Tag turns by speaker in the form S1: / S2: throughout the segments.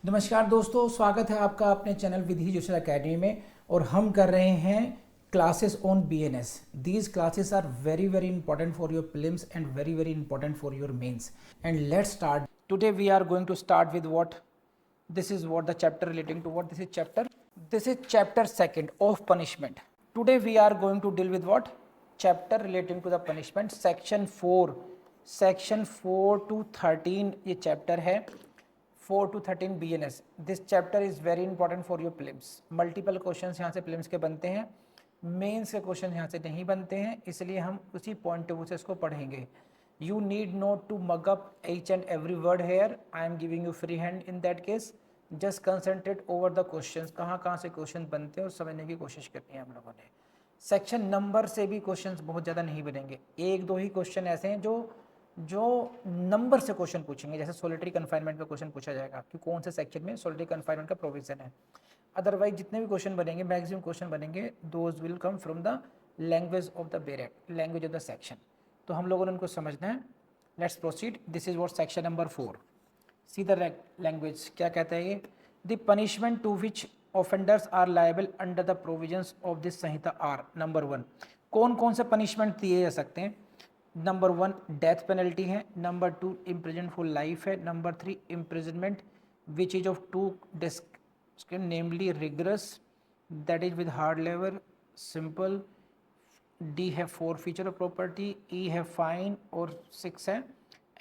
S1: नमस्कार दोस्तों, स्वागत है आपका अपने चैनल विधि जोशी एकेडमी में। और हम कर रहे हैं classes on BNS. These classes are very very important for your prelims and very very important for your mains. And let's start. Today we are going to start with what this is what the chapter relating to what this is chapter second of punishment. Today we are going to deal with what chapter relating to the punishment, section 4 to 13 ये chapter है। 4 to 13 BNS. This chapter is very important for your prelims. Multiple questions यहाँ से prelims के बनते हैं, mains के question यहाँ से नहीं बनते हैं, इसलिए हम उसी पॉइंट ऑफ व्यू से इसको पढ़ेंगे। You need not to mug up each and every word here. I am giving you free hand in that case. Just concentrate over the questions. कहाँ से क्वेश्चन बनते हैं और समझने की कोशिश करनी है हम लोगों ने। सेक्शन नंबर से भी क्वेश्चंस बहुत ज़्यादा नहीं बनेंगे, एक दो ही क्वेश्चन ऐसे हैं जो नंबर से क्वेश्चन पूछेंगे। जैसे सोलिटरी कन्फाइनमेंट का क्वेश्चन पूछा जाएगा कि कौन से सेक्शन में सोलिटरी कन्फाइनमेंट का प्रोविजन है। अदरवाइज जितने भी क्वेश्चन बनेंगे, मैक्सिमम क्वेश्चन बनेंगे, those will come from the language of the barrack, language of the section. तो हम लोगों ने उनको समझना है। Let's proceed. This is what section number 4। See the language क्या कहता है ये। The punishment to which offenders are liable under the provisions of this Sanhita are. Number 1, कौन कौन से पनिशमेंट दिए जा सकते हैं। नंबर 1 डेथ पेनल्टी है, नंबर 2 इम्प्रिजनमेंट फॉर लाइफ है, number 3 imprisonment which is of 2 डिस्क namely rigorous that is with hard labour, simple. D है फॉरफीचर ऑफ प्रॉपर्टी, ई है फाइन और 6 है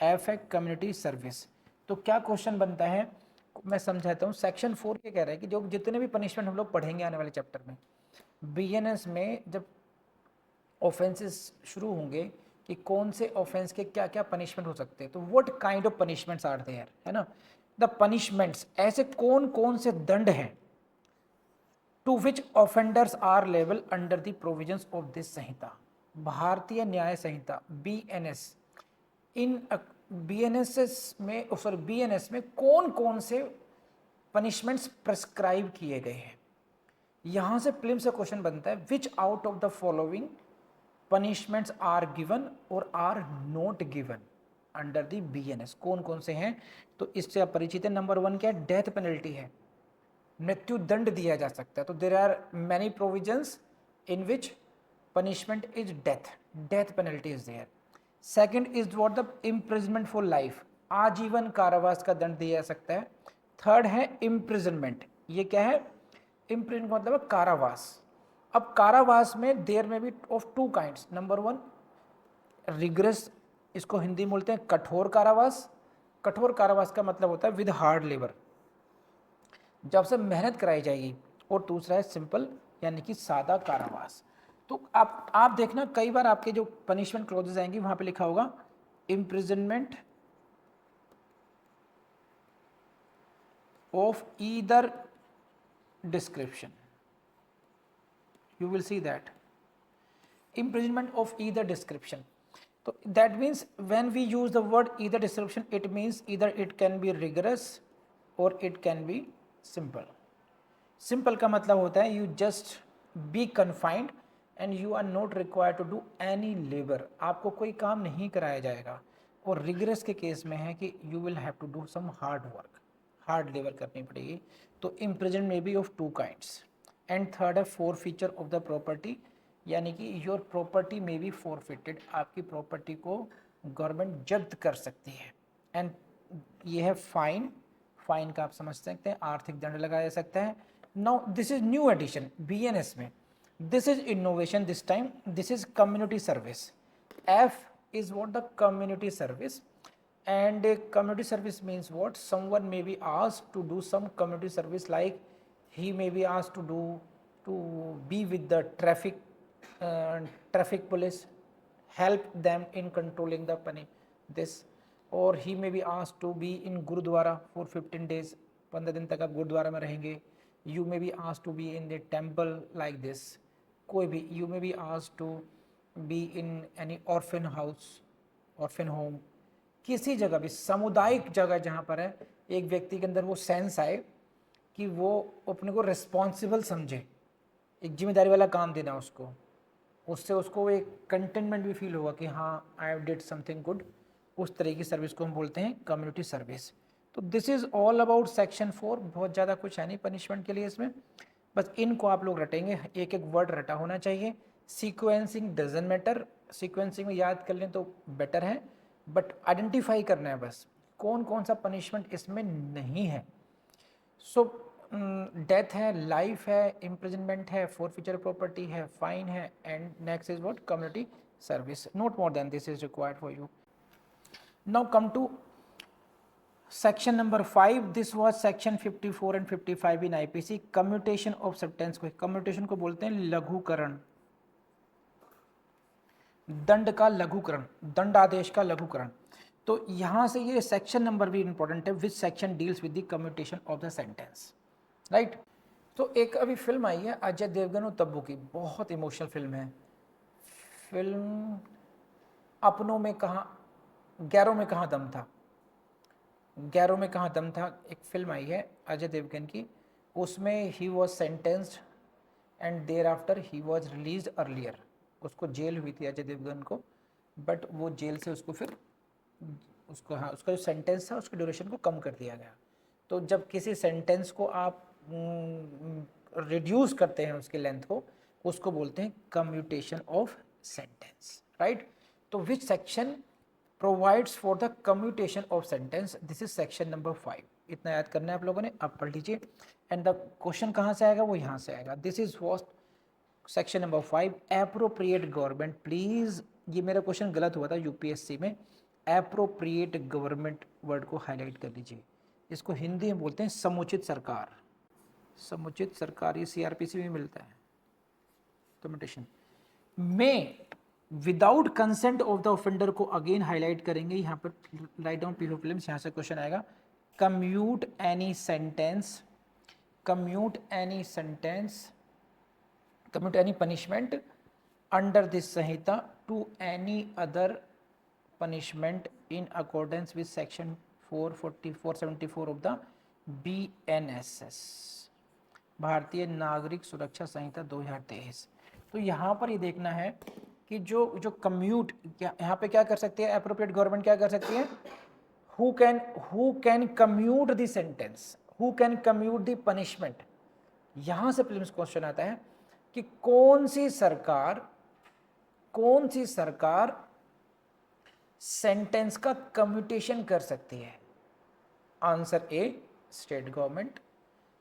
S1: एफ है कम्युनिटी सर्विस। तो क्या क्वेश्चन बनता है मैं समझाता हूँ। सेक्शन 4 ये कह रहा है कि जो जितने भी पनिशमेंट हम लोग पढ़ेंगे आने वाले चैप्टर में, बीएनएस में जब ऑफेंसेस शुरू होंगे कि कौन से ऑफेंस के क्या क्या पनिशमेंट हो सकते हैं, तो what kind of punishments are there, है ना। द पनिशमेंट्स, ऐसे कौन कौन से दंड हैं to which offenders are liable under the provisions of this संहिता, भारतीय न्याय संहिता बीएनएस। इन बीएनएस में कौन कौन से पनिशमेंट्स प्रेस्क्राइब किए गए हैं। यहां से प्रीलिम्स से क्वेश्चन बनता है, which out of the following punishments are given और are not given under the BNS. कौन कौन से हैं, तो इससे आप परिचित है। नंबर 1 क्या है, डेथ पेनल्टी है, मृत्यु दंड दिया जा सकता है। तो there are many provisions in which punishment is death, death penalty is there. Second is what the imprisonment for life, आजीवन कारावास का दंड दिया जा सकता है। थर्ड है इम्प्रिजनमेंट, ये क्या है, इम्प्रिजनमेंट मतलब कारावास। अब कारावास में देयर में भी ऑफ 2 काइंड्स। नंबर 1 रिग्रेस, इसको हिंदी में बोलते हैं कठोर कारावास। कठोर कारावास का मतलब होता है विद हार्ड लेबर, जब से मेहनत कराई जाएगी। और दूसरा है सिंपल यानी कि सादा कारावास। तो आप देखना कई बार आपके जो पनिशमेंट क्लॉजेज आएंगी वहां पे लिखा होगा imprisonment of either description, you will see that imprisonment of either description. So that means when we use the word either description, it means either it can be rigorous or it can be simple. Simple का मतलब होता है you just be confined and you are not required to do any labor, आपको कोई काम नहीं कराया जाएगा। और rigorous के केस में है कि you will have to do some hard work, hard labor करनी पड़ेगी। तो imprisonment may be of 2 kinds. And third है फॉरफीचर ऑफ द प्रॉपर्टी, यानी कि योर प्रॉपर्टी में बी फॉरफिटेड, आपकी प्रॉपर्टी को गवर्नमेंट जब्त कर सकती है। एंड ये है फाइन, फाइन का आप समझ सकते हैं आर्थिक दंड लगाया जा सकता है। Now this is new addition BNS में, this is innovation this time, this is community service. F is what the community service, and community service means what, someone may be asked to do some community service, like he may be asked to be with the traffic police, help them in controlling the this, or he may be asked to be in gurudwara for 15 days, 15 दिन तक आप गुरुद्वारा में रहेंगे। you may be asked to be in the temple like this, कोई भी you may be asked to be in any orphan house, orphan home, किसी जगह भी सामुदायिक जगह जहाँ पर है एक व्यक्ति के अंदर वो सेंस आए कि वो अपने को रिस्पॉन्सिबल समझे, एक जिम्मेदारी वाला काम देना उसको, उससे उसको एक कंटेनमेंट भी फील होगा कि हाँ I have did something good. उस तरह की सर्विस को हम बोलते हैं कम्युनिटी सर्विस। तो this is all about section 4। बहुत ज़्यादा कुछ है नहीं पनिशमेंट के लिए इसमें, बस इनको आप लोग रटेंगे, एक एक वर्ड रटा होना चाहिए। सीक्वेंसिंग डजन मैटर, सीक्वेंसिंग में याद कर लें तो बेटर है, बट आइडेंटिफाई करना है बस कौन कौन सा पनिशमेंट इसमें नहीं है। सो डेथ है, लाइफ है, इम्प्रिजनमेंट है, फोरफीचर प्रॉपर्टी है, फाइन है, and next is what, community service. Not more than this is required for you. Now come to section number 5। This was section 54 and 55 in IPC. Commutation of sentence को, commutation को बोलते हैं लघुकरण, दंड का लघुकरण, दंडादेश का लघुकरण। तो यहां से ये सेक्शन नंबर भी इंपॉर्टेंट है, which section deals with the commutation of the sentence, right. तो एक अभी फिल्म आई है अजय देवगन और तब्बू की, बहुत इमोशनल फिल्म है। फिल्म अपनों में कहाँ, गैरों में कहाँ दम था, गैरों में कहाँ दम था, एक फिल्म आई है अजय देवगन की। उसमें he was sentenced and thereafter he was release earlier. उसको जेल हुई थी अजय देवगन को, बट वो जेल से उसको फिर उसको, हाँ, उसका जो सेंटेंस था उसके ड्यूरेशन को कम कर दिया गया। तो जब किसी सेंटेंस को आप रिड्यूस करते हैं उसके लेंथ को, उसको बोलते हैं कम्यूटेशन ऑफ सेंटेंस, राइट। तो which section provides for the commutation of sentence, this is section number 5। इतना याद करना है आप लोगों ने, अब पढ़ लीजिए। एंड द क्वेश्चन कहाँ से आएगा, वो यहाँ से आएगा। This is what section number 5, appropriate government. Please ये मेरा क्वेश्चन गलत हुआ था यूपीएससी में, एप्रोप्रिएट गवर्नमेंट वर्ड को हाईलाइट कर लीजिए। इसको हिंदी में बोलते हैं समुचित सरकार, समुचित सरकार, ये सीआरपीसी में मिलता है। कम्यूटेशन में without consent of the offender को अगेन हाईलाइट करेंगे, यहाँ पर राइट डाउन पीरो फिल्म्स, यहाँ से क्वेश्चन आएगा। Commute any sentence, commute any sentence, commute any punishment under this संहिता to any other punishment in accordance with section 474 of the BNSS, Bharatiya नागरिक सुरक्षा संहिता 2023। तो यहाँ पर ये देखना है कि जो जो कम्यूट, यहाँ पे क्या कर सकती है एप्रोप्रिएट गवर्नमेंट, क्या कर सकती है, who can commute the sentence, who can commute the punishment. यहाँ से प्रीलिम्स क्वेश्चन आता है कि कौन सी सरकार सेंटेंस का कम्यूटेशन कर सकती है। Answer A state government,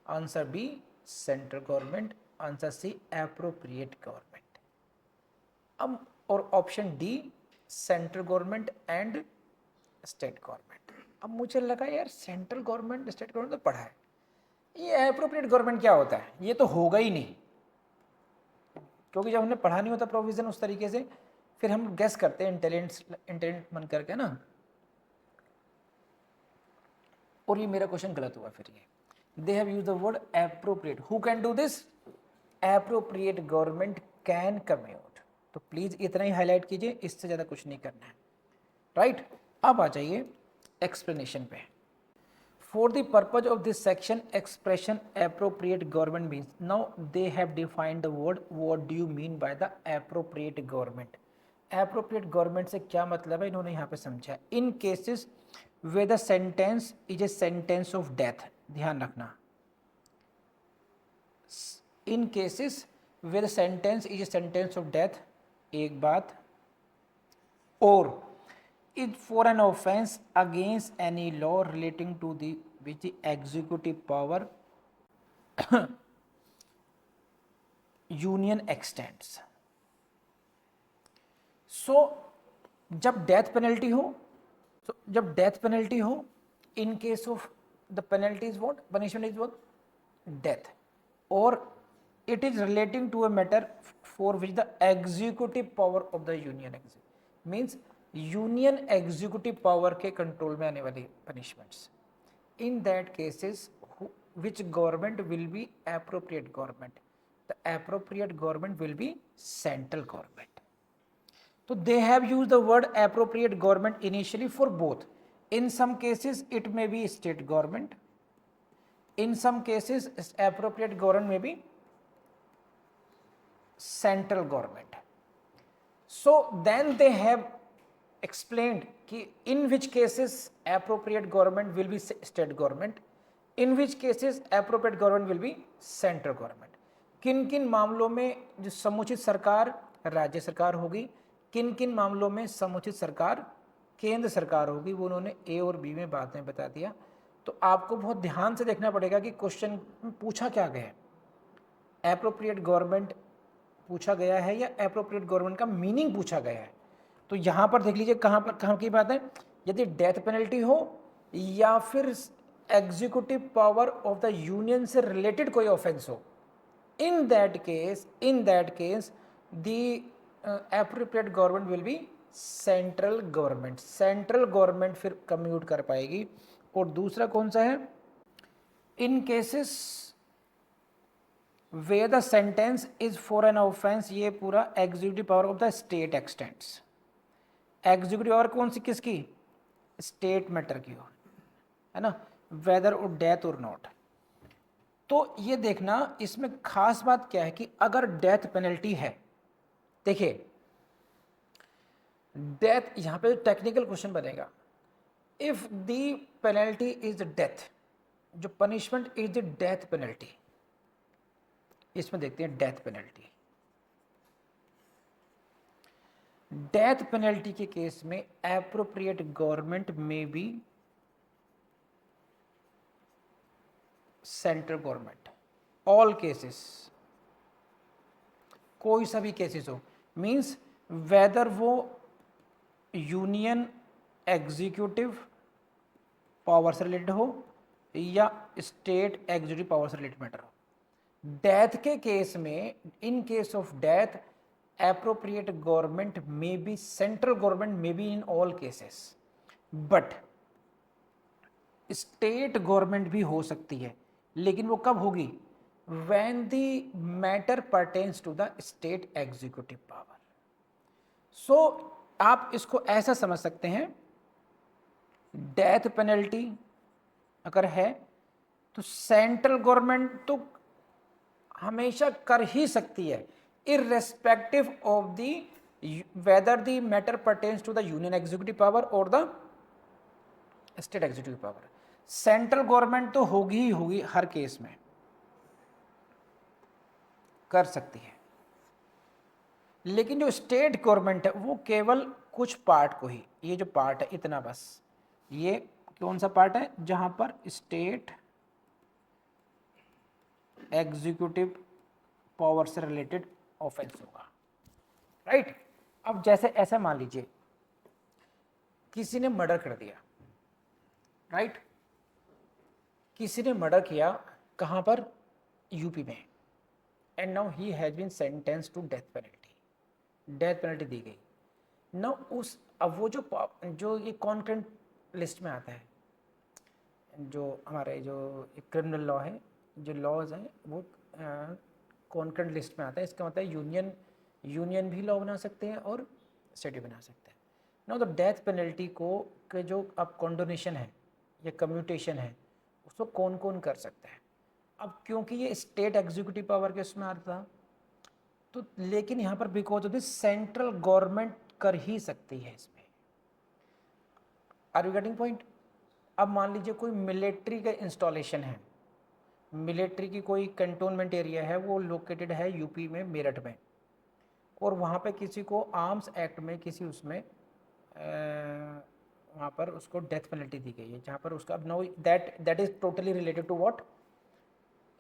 S1: answer B central government, answer C appropriate government. अब और option D central government and state government. अब मुझे लगा यार सेंट्रल गवर्नमेंट स्टेट गवर्नमेंट तो पढ़ा है, ये एप्रोप्रिएट गवर्नमेंट क्या होता है, ये तो होगा ही नहीं, क्योंकि जब हमने पढ़ा नहीं होता प्रोविजन उस तरीके से, फिर हम गेस करते हैं इंटेलिजेंट मन करके ना, और ये मेरा क्वेश्चन गलत हुआ। फिर ये दे have used the word appropriate, who can do this, appropriate government can commute. तो प्लीज इतना ही हाईलाइट कीजिए, इससे ज्यादा कुछ नहीं करना है, राइट। अब आ जाइए एक्सप्लेनेशन पे। For the purpose of this section, expression appropriate government means, now they have defined the word, what do you mean by the appropriate government? Appropriate government से क्या मतलब है इन्होंने यहाँ पे समझा है। In cases where the sentence is a sentence of death, ध्यान रखना, in cases where the sentence is a sentence of death, एक बात, और it for an offense against any law relating to the which the executive power union extends. So जब death penalty हो, तो जब death penalty हो, इन case of the penalty is what, punishment is what, death, और it is relating to a matter for which the executive power of the union means union executive power के control में आने वाली punishments. In that cases which government will be appropriate government, the appropriate government will be central government. तो they have used the word appropriate government initially for both, in some cases it may be state government, in some cases appropriate government may be central government. So then they have explained कि in which cases appropriate government will be state government, in which cases appropriate government will be central government. किन किन मामलों में जो समुचित सरकार राज्य सरकार होगी, किन किन मामलों में समुचित सरकार केंद्र सरकार होगी, वो उन्होंने ए और बी में बाद में बता दिया. तो आपको बहुत ध्यान से देखना पड़ेगा कि क्वेश्चन पूछा क्या गया है. एप्रोप्रिएट गवर्नमेंट पूछा गया है या एप्रोप्रिएट गवर्नमेंट का मीनिंग पूछा गया है. तो यहाँ पर देख लीजिए कहाँ की बात है. यदि डेथ पेनल्टी हो या फिर executive power of the union से रिलेटेड कोई ऑफेंस हो, in that case the appropriate government will be central government. Central government फिर कम्यूट कर पाएगी. और दूसरा कौन सा है, in cases where the sentence is for an offense, ये पूरा executive power of the state extends. Executive power कौन सी, किसकी, स्टेट मैटर की हो, है ना, वेदर और डेथ और नॉट. तो ये देखना इसमें खास बात क्या है कि अगर डेथ पेनल्टी है, देखिए डेथ, यहां पे टेक्निकल क्वेश्चन बनेगा. If the penalty is death, जो punishment is the death penalty, इसमें देखते हैं डेथ पेनल्टी. डेथ पेनल्टी के केस में appropriate government may be central government. All cases, कोई सा भी केसेस हो, मींस वेदर वो यूनियन एग्जीक्यूटिव पावर से रिलेटेड हो या स्टेट एग्जीक्यूटिव पावर से रिलेटेड मैटर हो. डेथ के केस में, in case of death, appropriate government may be central government may be in all cases, but state government भी हो सकती है. लेकिन वो कब होगी, when the matter pertains to the state executive power. So आप इसको ऐसा समझ सकते हैं, डेथ पेनल्टी अगर है तो सेंट्रल गवर्नमेंट तो हमेशा कर ही सकती है, irrespective of the whether the matter pertains to the union executive power और the state executive power. Central government तो होगी ही होगी, हर केस में कर सकती है. लेकिन जो स्टेट गवर्नमेंट है वो केवल कुछ पार्ट को ही, ये जो पार्ट है इतना बस, ये कौन सा पार्ट है जहां पर स्टेट एग्जीक्यूटिव पावर से रिलेटेड ऑफेंस होगा, राइट. अब जैसे ऐसा मान लीजिए किसी ने मर्डर कर दिया, राइट, किसी ने मर्डर किया, कहां पर, यूपी में, and now he has been sentence to death penalty. Death penalty दी गई. नाउ उस, अब वो जो ये कॉन्करेंट लिस्ट में आता है, जो हमारे जो क्रिमिनल लॉ है, जो लॉज हैं वो कॉन्करेंट लिस्ट में आता है. इसका मतलब है यूनियन भी लॉ बना सकते हैं और स्टेट भी बना सकते हैं. नाउ द डेथ पेनल्टी को के जो अब कॉन्डोनेशन है या कम्यूटेशन है, उसको कौन कौन कर सकता है. अब क्योंकि ये स्टेट एग्जीक्यूटिव पावर के उसमें आता था, तो लेकिन यहाँ पर because of this central government कर ही सकती है इसमें. Are you getting point. अब मान लीजिए कोई मिलिट्री का इंस्टॉलेशन है, मिलिट्री की कोई कंटोनमेंट एरिया है, वो लोकेटेड है यूपी में, मेरठ में, और वहाँ पे किसी को आर्म्स एक्ट में किसी उसमें वहाँ पर उसको डेथ पेनल्टी दी गई है, जहाँ पर उसका, अब no that is totally related to what,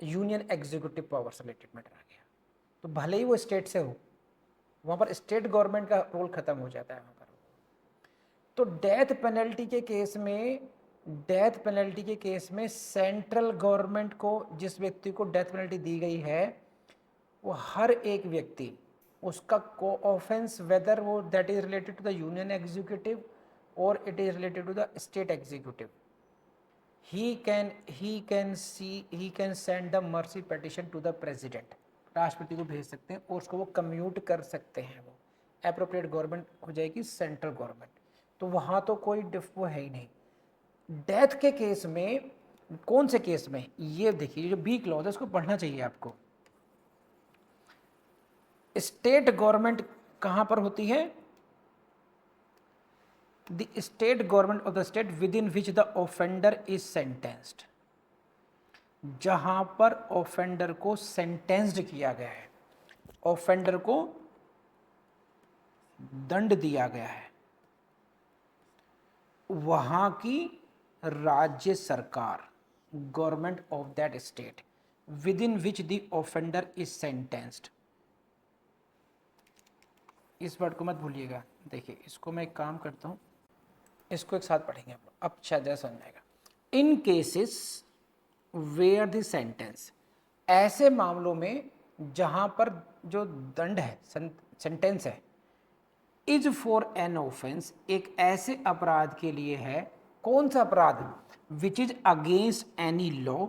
S1: union executive power से रिलेटेड मैटर आ गया. तो भले ही वो स्टेट से हो, वहाँ पर स्टेट गवर्नमेंट का रोल खत्म हो जाता है वहाँ पर. तो डेथ पेनल्टी के केस में सेंट्रल गवर्नमेंट को, जिस व्यक्ति को डेथ पेनल्टी दी गई है, वो हर एक व्यक्ति, उसका को ऑफेंस वेदर वो that is related to the union executive और it is related to the state executive, he can send the mercy petition to the president. राष्ट्रपति को भेज सकते हैं और उसको वो कम्यूट कर सकते हैं. वो एप्रोप्रिएट गवर्नमेंट हो जाएगी सेंट्रल गवर्नमेंट. तो वहाँ तो कोई वो है ही नहीं. डेथ के केस में, कौन से केस में, ये देखिए जो बी क्लॉज है उसको पढ़ना चाहिए आपको. स्टेट गवर्नमेंट कहाँ पर होती है, the state government of the state with in which the offender is sentenced, जहां पर ऑफेंडर को सेंटेंस्ड किया गया है, ऑफेंडर को दंड दिया गया है, वहां की राज्य सरकार, government of that state with in which the offender is sentenced. इस वर्ड को मत भूलिएगा। देखिए इसको मैं एक काम करता हूँ, इसको एक साथ पढ़ेंगे हम लोग, अब शायद समझ आएगा। इन केसेस वेयर द सेंटेंस, ऐसे मामलों में जहां पर जो दंड है, सेंटेंस है, इज फॉर एन ऑफेंस, एक ऐसे अपराध के लिए है, कौन सा अपराध, which is against any law,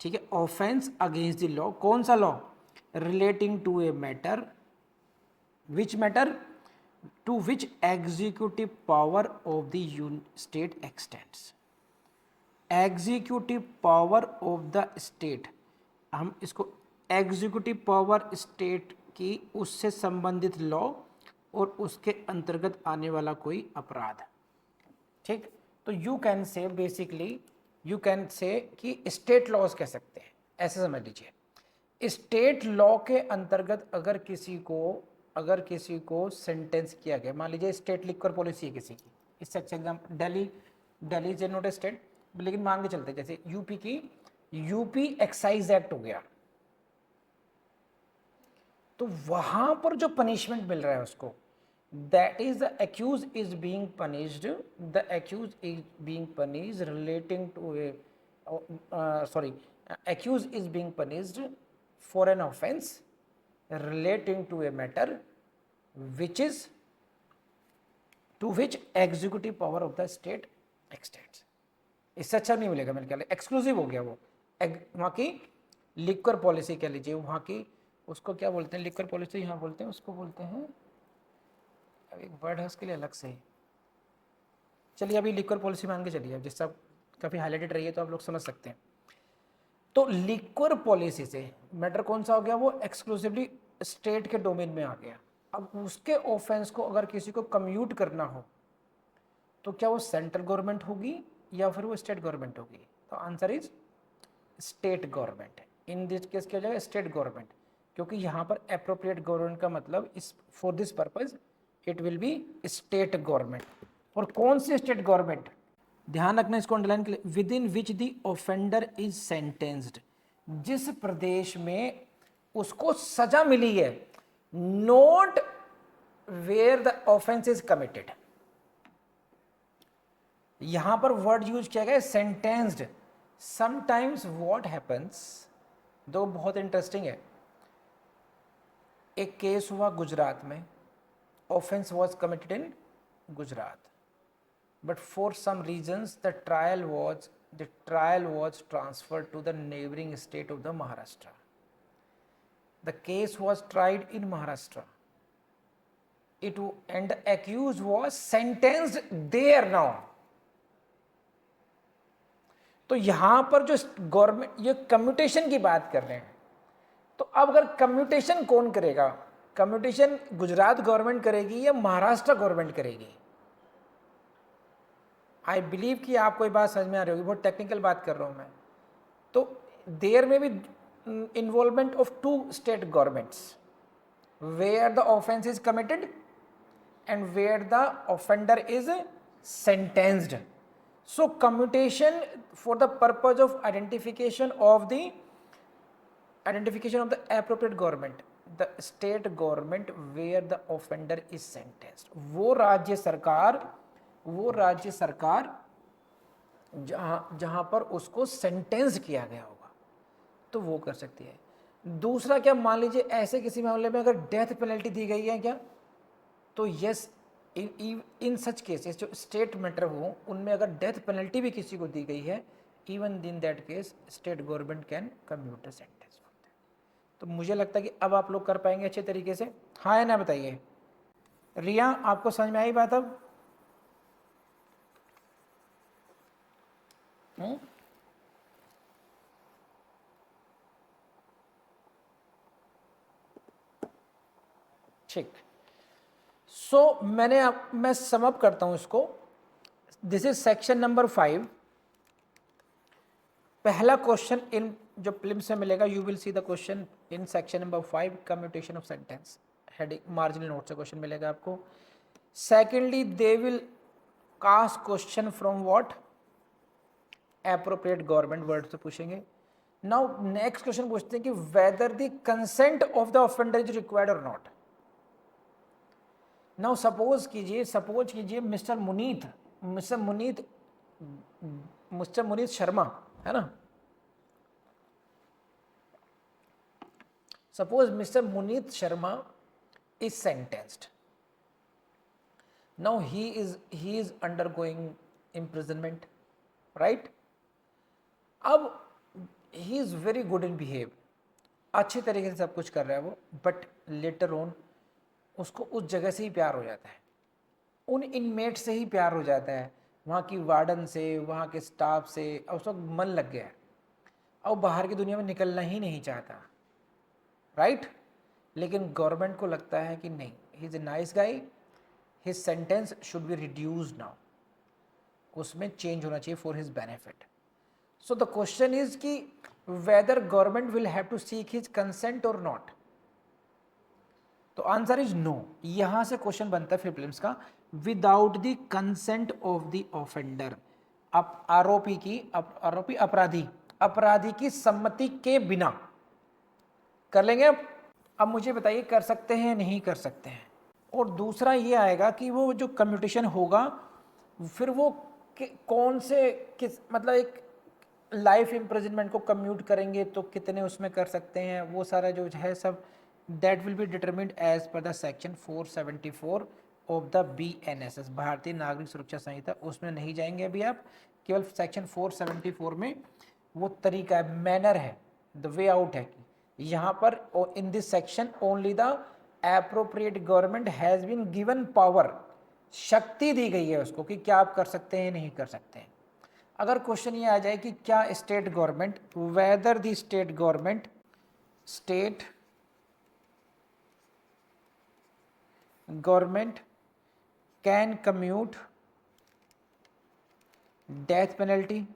S1: ठीक है, ऑफेंस अगेंस्ट द लॉ, कौन सा law, relating to a matter, which matter, to which executive power of the state extends, executive power of the state, हम इसको एग्जीक्यूटिव पावर स्टेट की, उससे संबंधित law और उसके अंतर्गत आने वाला कोई अपराध, ठीक। तो you can say basically, you can say कि स्टेट लॉज कह सकते हैं, ऐसे समझ लीजिए। स्टेट लॉ के अंतर्गत अगर किसी को सेंटेंस किया गया, मान लीजिए स्टेट लिक्वर पॉलिसी है किसी की, इससे अच्छा example Delhi is not a state, लेकिन मान के चलते जैसे यूपी की, यूपी एक्साइज एक्ट हो गया, तो वहां पर जो पनिशमेंट मिल रहा है उसको, that is the accused is being punished, the accused is being punished relating to a, sorry, accused is being punished for an offense relating to a matter which is to which executive power of the state extends। इससे अच्छा नहीं मिलेगा मेरे ख्याल, exclusive हो गया वो, वहाँ की लिक्वर पॉलिसी कह लीजिए, वहाँ की उसको क्या बोलते हैं, लिक्वर पॉलिसी यहाँ बोलते हैं, उसको बोलते हैं, एक वर्ड है उसके लिए अलग से, चलिए अभी लिक्वर पॉलिसी मान के चलिए, जिससे काफ़ी हाईलाइटेड रही है तो आप लोग समझ सकते हैं। तो लिक्वर पॉलिसी से मैटर कौन सा हो गया, वो एक्सक्लूसिवली स्टेट के डोमेन में आ गया। अब उसके ऑफेंस को अगर किसी को कम्यूट करना हो तो क्या वो सेंट्रल गवर्नमेंट होगी या फिर वो स्टेट गवर्नमेंट होगी, तो answer is state government. In this case क्या हो जाएगा, स्टेट गवर्नमेंट, क्योंकि यहाँ पर एप्रोप्रिएट गवर्नमेंट का मतलब इस for this purpose it will be state government. और कौन सी स्टेट गवर्नमेंट, ध्यान रखना इसको अंडरलाइन के लिए, within which the offender is sentenced, जिस प्रदेश में उसको सजा मिली है, not where the offence is committed. यहां पर वर्ड यूज किया गया सेंटेंस्ड। समटाइम्स व्हाट हैपन्स, दो बहुत इंटरेस्टिंग है, एक केस हुआ गुजरात में, offence was committed in Gujarat, but for some reasons the trial was transferred to the neighboring state of the Maharashtra. The case was tried in Maharashtra, and the accused was sentenced there now. तो यहां पर जो government, ये commutation की बात कर रहे हैं, तो अब अगर कम्यूटेशन कौन करेगा, कम्यूटेशन गुजरात गवर्नमेंट करेगी या महाराष्ट्र गवर्नमेंट करेगी। आई बिलीव कि आपको ये बात समझ में आ रही होगी, बहुत टेक्निकल बात कर रहा हूँ मैं। तो देयर में भी involvement of two state governments, where the offence is committed and where the offender is sentenced. So commutation for the purpose of identification of the appropriate government, the state government where the offender is sentenced, वो राज्य सरकार जहां पर उसको sentence किया गया होगा तो वो कर सकती है। दूसरा क्या, मान लीजिए ऐसे किसी मामले में अगर डेथ पेनल्टी दी गई है क्या, तो यस, इन सच केसेस जो स्टेट मैटर हो उनमें अगर डेथ पेनल्टी भी किसी को दी गई है, even in that case state government can commute the sentence. तो मुझे लगता है कि अब आप लोग कर पाएंगे अच्छे तरीके से, हाँ या ना बताइए। रिया आपको समझ में आई बात अब? ठीक, मैं समअप करता हूं इसको। This is section number 5। पहला क्वेश्चन इन जो प्रीलिम्स में मिलेगा, you will see the question in section number 5 commutation of sentence, heading marginal note से क्वेश्चन मिलेगा आपको। Secondly they will cast question from what, appropriate government word से पूछेंगे। Now next question पूछते हैं कि whether the consent of the offender is required और not. Now suppose कीजिए मिस्टर मुनीत शर्मा है ना, suppose mister Muneet Sharma is sentenced. Now he is undergoing imprisonment, right? अब he is very good in behave, अच्छे तरीके से सब कुछ कर रहा है वो, बट लेटर ऑन उसको उस जगह से ही प्यार हो जाता है, उन इनमेट से ही प्यार हो जाता है, वहाँ की वार्डन से, वहाँ के स्टाफ से, और उसका मन लग गया है, अब बाहर की दुनिया में निकलना ही नहीं चाहता, राइट? लेकिन गवर्नमेंट को लगता है कि नहीं, he is a nice guy, his sentence should be reduced now, उसमें चेंज होना चाहिए for his benefit. So the question is कि whether government will have to seek his consent और नॉट। तो आंसर इज नो। यहां से question बनता है फिर प्रीलिम्स का, without the consent of the offender. आरोपी अपराधी की सम्मति के बिना कर लेंगे। अब मुझे बताइए कर सकते हैं नहीं कर सकते हैं। और दूसरा ये आएगा कि वो जो कम्यूटेशन होगा फिर वो कौन से मतलब एक लाइफ इम्प्रिजनमेंट को कम्यूट करेंगे तो कितने उसमें कर सकते हैं, वो सारा जो है सब that will be determined as per the section 474 of the BNSS, Bharatiya नागरिक सुरक्षा संहिता। उसमें नहीं जाएंगे अभी आप, केवल सेक्शन 474 में वो तरीका है, मैनर है, द वे आउट है कि यहाँ पर in this section only the appropriate government has been given power, शक्ति दी गई है उसको कि क्या आप कर सकते हैं नहीं कर सकते हैं। अगर क्वेश्चन ये आ जाए कि क्या state government, whether the state government can commute death penalty,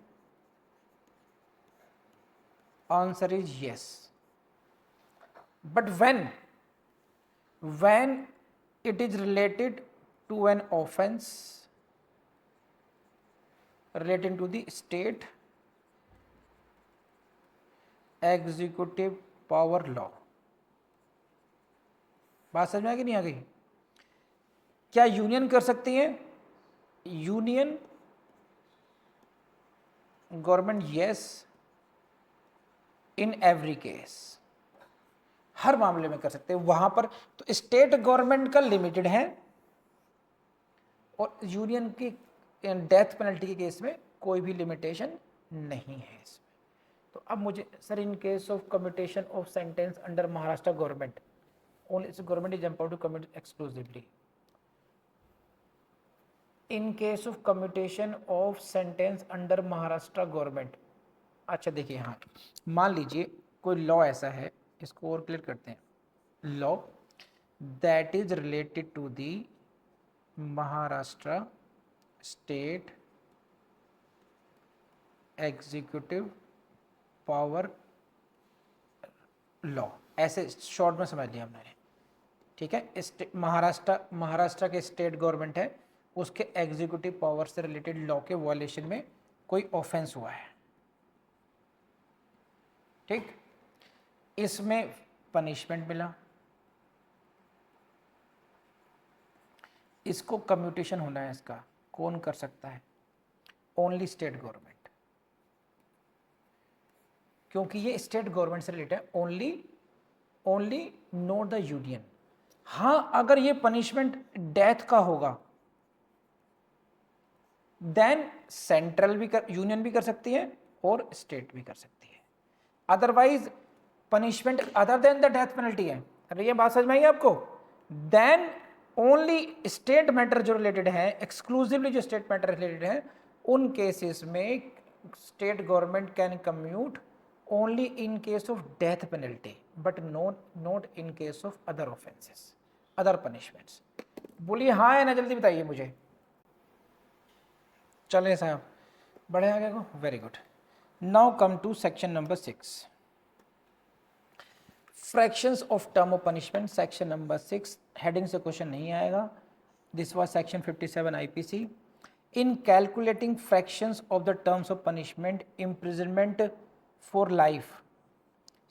S1: answer is yes. But when it is related to an offense relating to the state executive power law। बात समझ में आ गई नहीं आ गई? क्या यूनियन कर सकती है? Union government yes, in every case, हर मामले में कर सकते हैं वहां पर। तो स्टेट गवर्नमेंट का लिमिटेड है और यूनियन की डेथ पेनल्टी के केस में कोई भी लिमिटेशन नहीं है इसमें। तो अब मुझे sir in case of commutation of sentence under Maharashtra government, only government is empowered to commute exclusively. In case of commutation of sentence under Maharashtra government, अच्छा देखिए, हाँ मान लीजिए कोई लॉ ऐसा है, इसको और क्लियर करते हैं, law that is related to the Maharashtra state executive power law, ऐसे शॉर्ट में समझ लिया हमने, ठीक है। महाराष्ट्र के स्टेट गवर्नमेंट है, उसके एग्जीक्यूटिव पावर से रिलेटेड लॉ के वायलेशन में कोई ऑफेंस हुआ है, ठीक, इसमें पनिशमेंट मिला, इसको कम्यूटेशन होना है, इसका कौन कर सकता है? ओनली स्टेट गवर्नमेंट, क्योंकि ये स्टेट गवर्नमेंट से रिलेटेड है, ओनली नॉट द यूनियन। हाँ अगर ये पनिशमेंट डेथ का होगा देन सेंट्रल भी यूनियन भी कर सकती है और स्टेट भी कर सकती है। Otherwise punishment other than the death penalty है, अरे ये बात समझ में आई आपको? देन ओनली स्टेट मैटर जो रिलेटेड है, एक्सक्लूसिवली जो स्टेट मैटर रिलेटेड है, उन केसेस में state government can commute only in case of death penalty, but not in case of other offences, other punishments. बोलिए हाँ या ना, जल्दी बताइए मुझे। चले साहब, बढ़े आगे को, very good. Now come to section number 6, fractions of term of punishment, section number 6। Heading से क्वेश्चन नहीं आएगा। This was section 57 IPC. In calculating fractions of the terms of punishment, imprisonment for life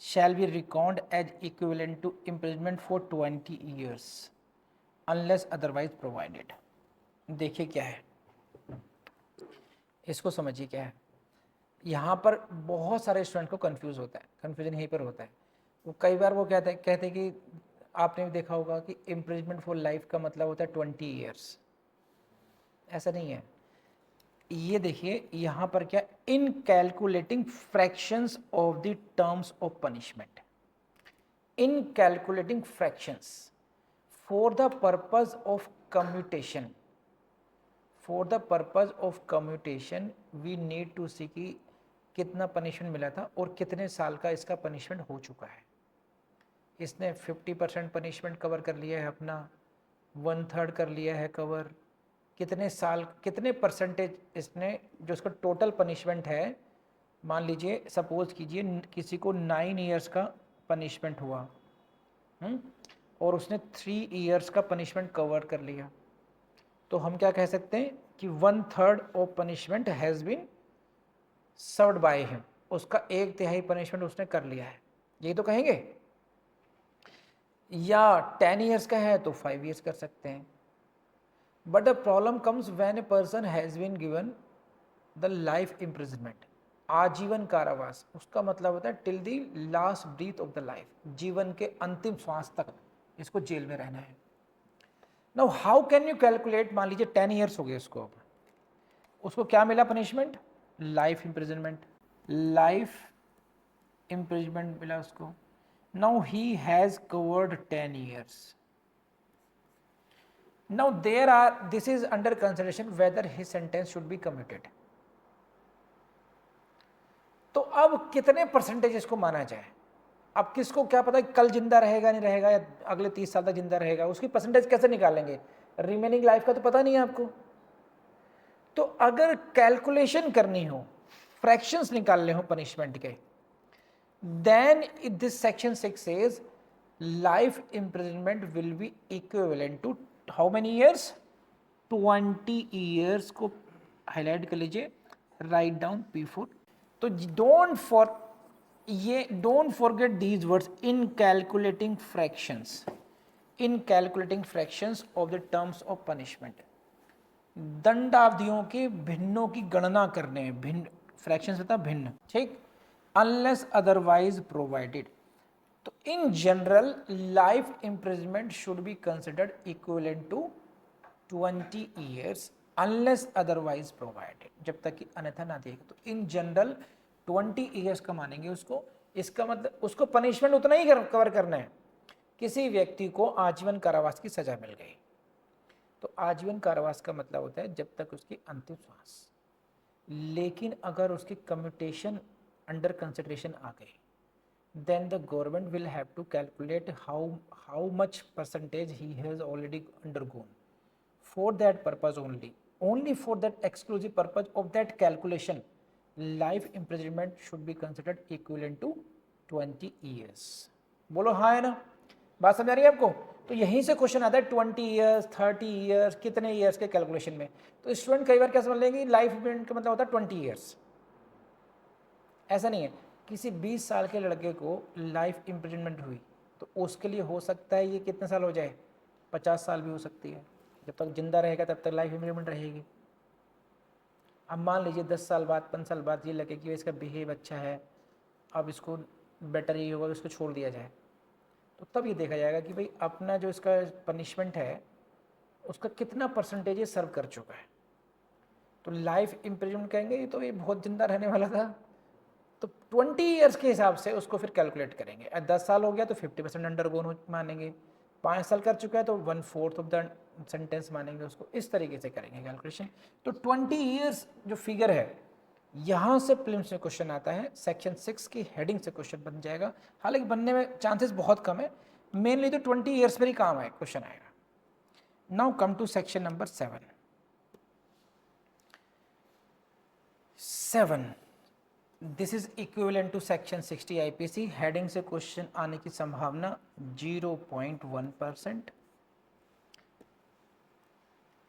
S1: shall be reckoned as equivalent to imprisonment for 20 years unless otherwise provided। देखिए क्या है, इसको समझिए क्या है। यहाँ पर बहुत सारे स्टूडेंट को कंफ्यूज होता है, कंफ्यूजन यहीं पर होता है। वो कई बार वो कहते हैं कि आपने भी देखा होगा कि इम्प्रिजमेंट फॉर लाइफ का मतलब होता है 20 ईयर्स। ऐसा नहीं है। ये देखिए यहाँ पर क्या, इन calculating fractions of the terms of punishment, in calculating fractions for the purpose of commutation, for the purpose of commutation we need to see कि कितना पनिशमेंट मिला था और कितने साल का इसका पनिशमेंट हो चुका है। इसने 50% पनिशमेंट कवर कर लिया है अपना, 1/3 कर लिया है कवर, कितने साल, कितने परसेंटेज इसने, जो इसका टोटल पनिशमेंट है, मान लीजिए सपोज कीजिए किसी को 9 ईयर्स का पनिशमेंट हुआ, और उसने 3 ईयर्स का पनिशमेंट कवर कर लिया, तो हम क्या कह सकते हैं कि 1/3 of punishment has been served by him, उसका 1/3 पनिशमेंट उसने कर लिया है, यही तो कहेंगे। या 10 ईयर्स का है तो 5 ईयर्स कर सकते हैं। But the problem comes when a person has been given the life imprisonment, आजीवन कारावास। उसका मतलब होता है till the last breath of the life, जीवन के अंतिम श्वास तक इसको जेल में रहना है। Now how can you calculate, मान लीजिए 10 ईयर्स हो गए उसको, अब उसको क्या मिला punishment, life imprisonment, life imprisonment मिला उसको। Now he has covered 10 years. Now there are, this is under consideration whether his sentence should be commuted. तो अब कितने परसेंटेज इसको माना जाए, अब किसको क्या पता कल जिंदा रहेगा नहीं रहेगा, या अगले 30 साल तक जिंदा रहेगा, उसकी परसेंटेज कैसे निकालेंगे, रिमेनिंग लाइफ का तो पता नहीं है आपको। तो अगर कैलकुलेशन करनी हो, फ्रैक्शंस निकालने हो पनिशमेंट के, then this section 6 says life imprisonment will be equivalent to how many years, 20 years को हाईलाइट कर लीजिए, राइट डाउन P4। तो don't forget these words, in calculating fractions, in calculating fractions of the terms of punishment, दंडावधियों के भिन्नों की गणना करने, भिन्न फ्रैक्शंस होता है भिन्न, ठीक, अनलेस अदरवाइज प्रोवाइडेड। तो in general life imprisonment should be considered equivalent to 20 years unless otherwise provided, जब तक कि अन्यथा ना देगा। तो इन जनरल 20 ईयर्स का मानेंगे उसको। इसका मतलब उसको पनिशमेंट उतना ही कवर करना है। किसी व्यक्ति को आजीवन कारावास की सजा मिल गई, तो आजीवन कारावास का मतलब होता है जब तक उसकी अंतिम श्वास। लेकिन अगर उसकी कम्यूटेशन अंडर कंसिडरेशन आ गई, then the government will have to calculate how much percentage he has already undergone. For that purpose only for that exclusive purpose of that calculation, life imprisonment should be considered equivalent to 20 years। बोलो हाँ है ना, बात समझ आ रही है आपको। तो यहीं से क्वेश्चन आता है 20 ईयर्स, 30 ईयर्स, कितने ईयर्स के कैलकुलेशन में। तो स्टूडेंट कई बार क्या समझ लेंगे लाइफ इम्प्रिजनमेंट का मतलब होता है 20 ईयर्स, ऐसा नहीं है। किसी 20 साल के लड़के को लाइफ इम्प्रिजनमेंट हुई तो उसके लिए हो सकता है ये कितने साल हो जाए, 50 साल भी हो सकती है। जब तक जिंदा रहेगा तब तक लाइफ इम्प्रिजनमेंट रहेगी। अब मान लीजिए 10 साल बाद, 5 साल बाद ये लगे कि इसका बिहेव अच्छा है, अब इसको बेटर ये होगा कि इसको छोड़ दिया जाए, तो तब ये देखा जाएगा कि भाई अपना जो इसका पनिशमेंट है उसका कितना परसेंटेज ये सर्व कर चुका है। तो लाइफ इम्प्रिजनमेंट कहेंगे ये तो ये बहुत जिंदा रहने वाला था, तो 20 ईयर्स के हिसाब से उसको फिर कैलकुलेट करेंगे। 10 साल हो गया तो 50% अंडरगोन मानेंगे, 5 साल कर चुका है तो 1/4 ऑफ द सेंटेंस मानेंगे उसको, इस तरीके से करेंगे कैलकुलेशन। तो 20 ईयर्स जो फिगर है, यहाँ से प्रीलिम्स में क्वेश्चन आता है, सेक्शन 6 की हेडिंग से क्वेश्चन बन जाएगा। हालांकि बनने में चांसेस बहुत कम है, मेनली तो 20 ईयर्स पर ही काम है क्वेश्चन आएगा। Now come to section number 7. 7, this is equivalent to section 60 IPC. Heading से क्वेश्चन आने की संभावना 0.1%.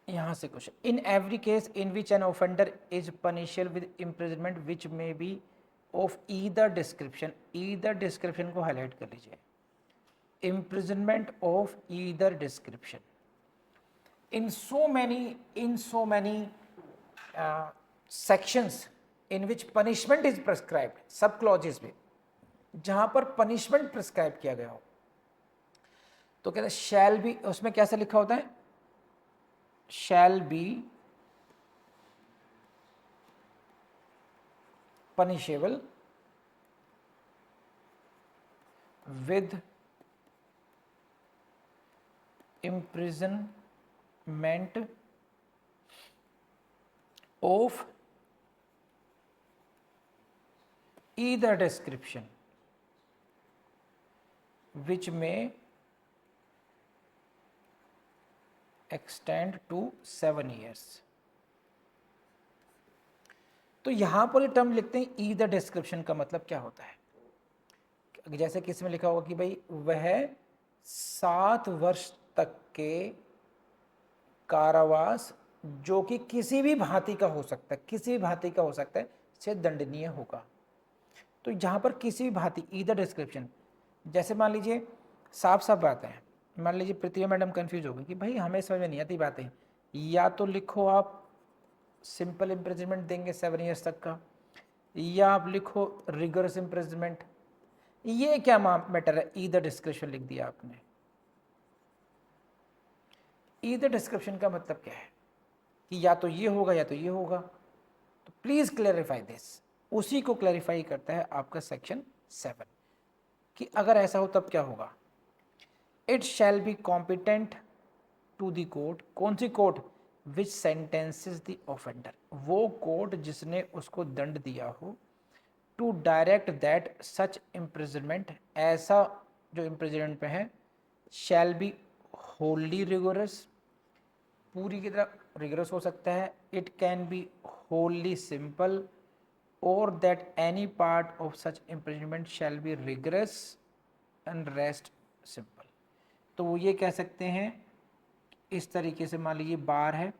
S1: यहां से question, in every case in which an offender is punishable with imprisonment which may be of either description. Either description को highlight कर लीजिए. imprisonment of either description in so many sections in which punishment is prescribed, सब clauses में जहां पर punishment prescribe किया गया हो, तो कहते हैं shall be, उसमें कैसे लिखा होता है, shall be punishable with imprisonment of either description which may extend to 7 years. तो यहां पर ये टर्म लिखते हैं ईदर डिस्क्रिप्शन का मतलब क्या होता है. जैसे किसी में लिखा होगा कि भाई वह 7 वर्ष तक के कारावास जो कि किसी भी भांति का हो सकता है, किसी भी भांति का हो सकता है, से दंडनीय होगा. तो जहां पर किसी भी भांति ईदर डिस्क्रिप्शन, जैसे मान लीजिए साफ साफ बात है, मान लीजिए प्रतिभा मैडम कंफ्यूज हो गई कि भाई हमें समझ में नहीं आती बातें, या तो लिखो आप सिंपल इम्प्रिजनमेंट देंगे 7 ईयर्स तक का, या आप लिखो रिगरस इम्प्रिजनमेंट. ये क्या मैटर है, ईदर डिस्क्रिप्शन लिख दिया आपने. ईदर डिस्क्रिप्शन का मतलब क्या है कि या तो ये होगा या तो ये होगा. तो प्लीज क्लैरिफाई दिस. उसी को क्लैरिफाई करता है आपका सेक्शन 7 कि अगर ऐसा हो तब क्या होगा. It shall be competent to the court. कौन सी court, which sentences the offender, वो कोर्ट जिसने उसको दंड दिया हो, to direct that such imprisonment, ऐसा जो इम्प्रिजनमेंट पे है, शैल बी होली रिगोरस, पूरी की तरह रिगोरस हो सकता है. It can be wholly simple, और that any part of such imprisonment shall be rigorous and rest simple. तो वो ये कह सकते हैं इस तरीके से, मान लीजिए बार है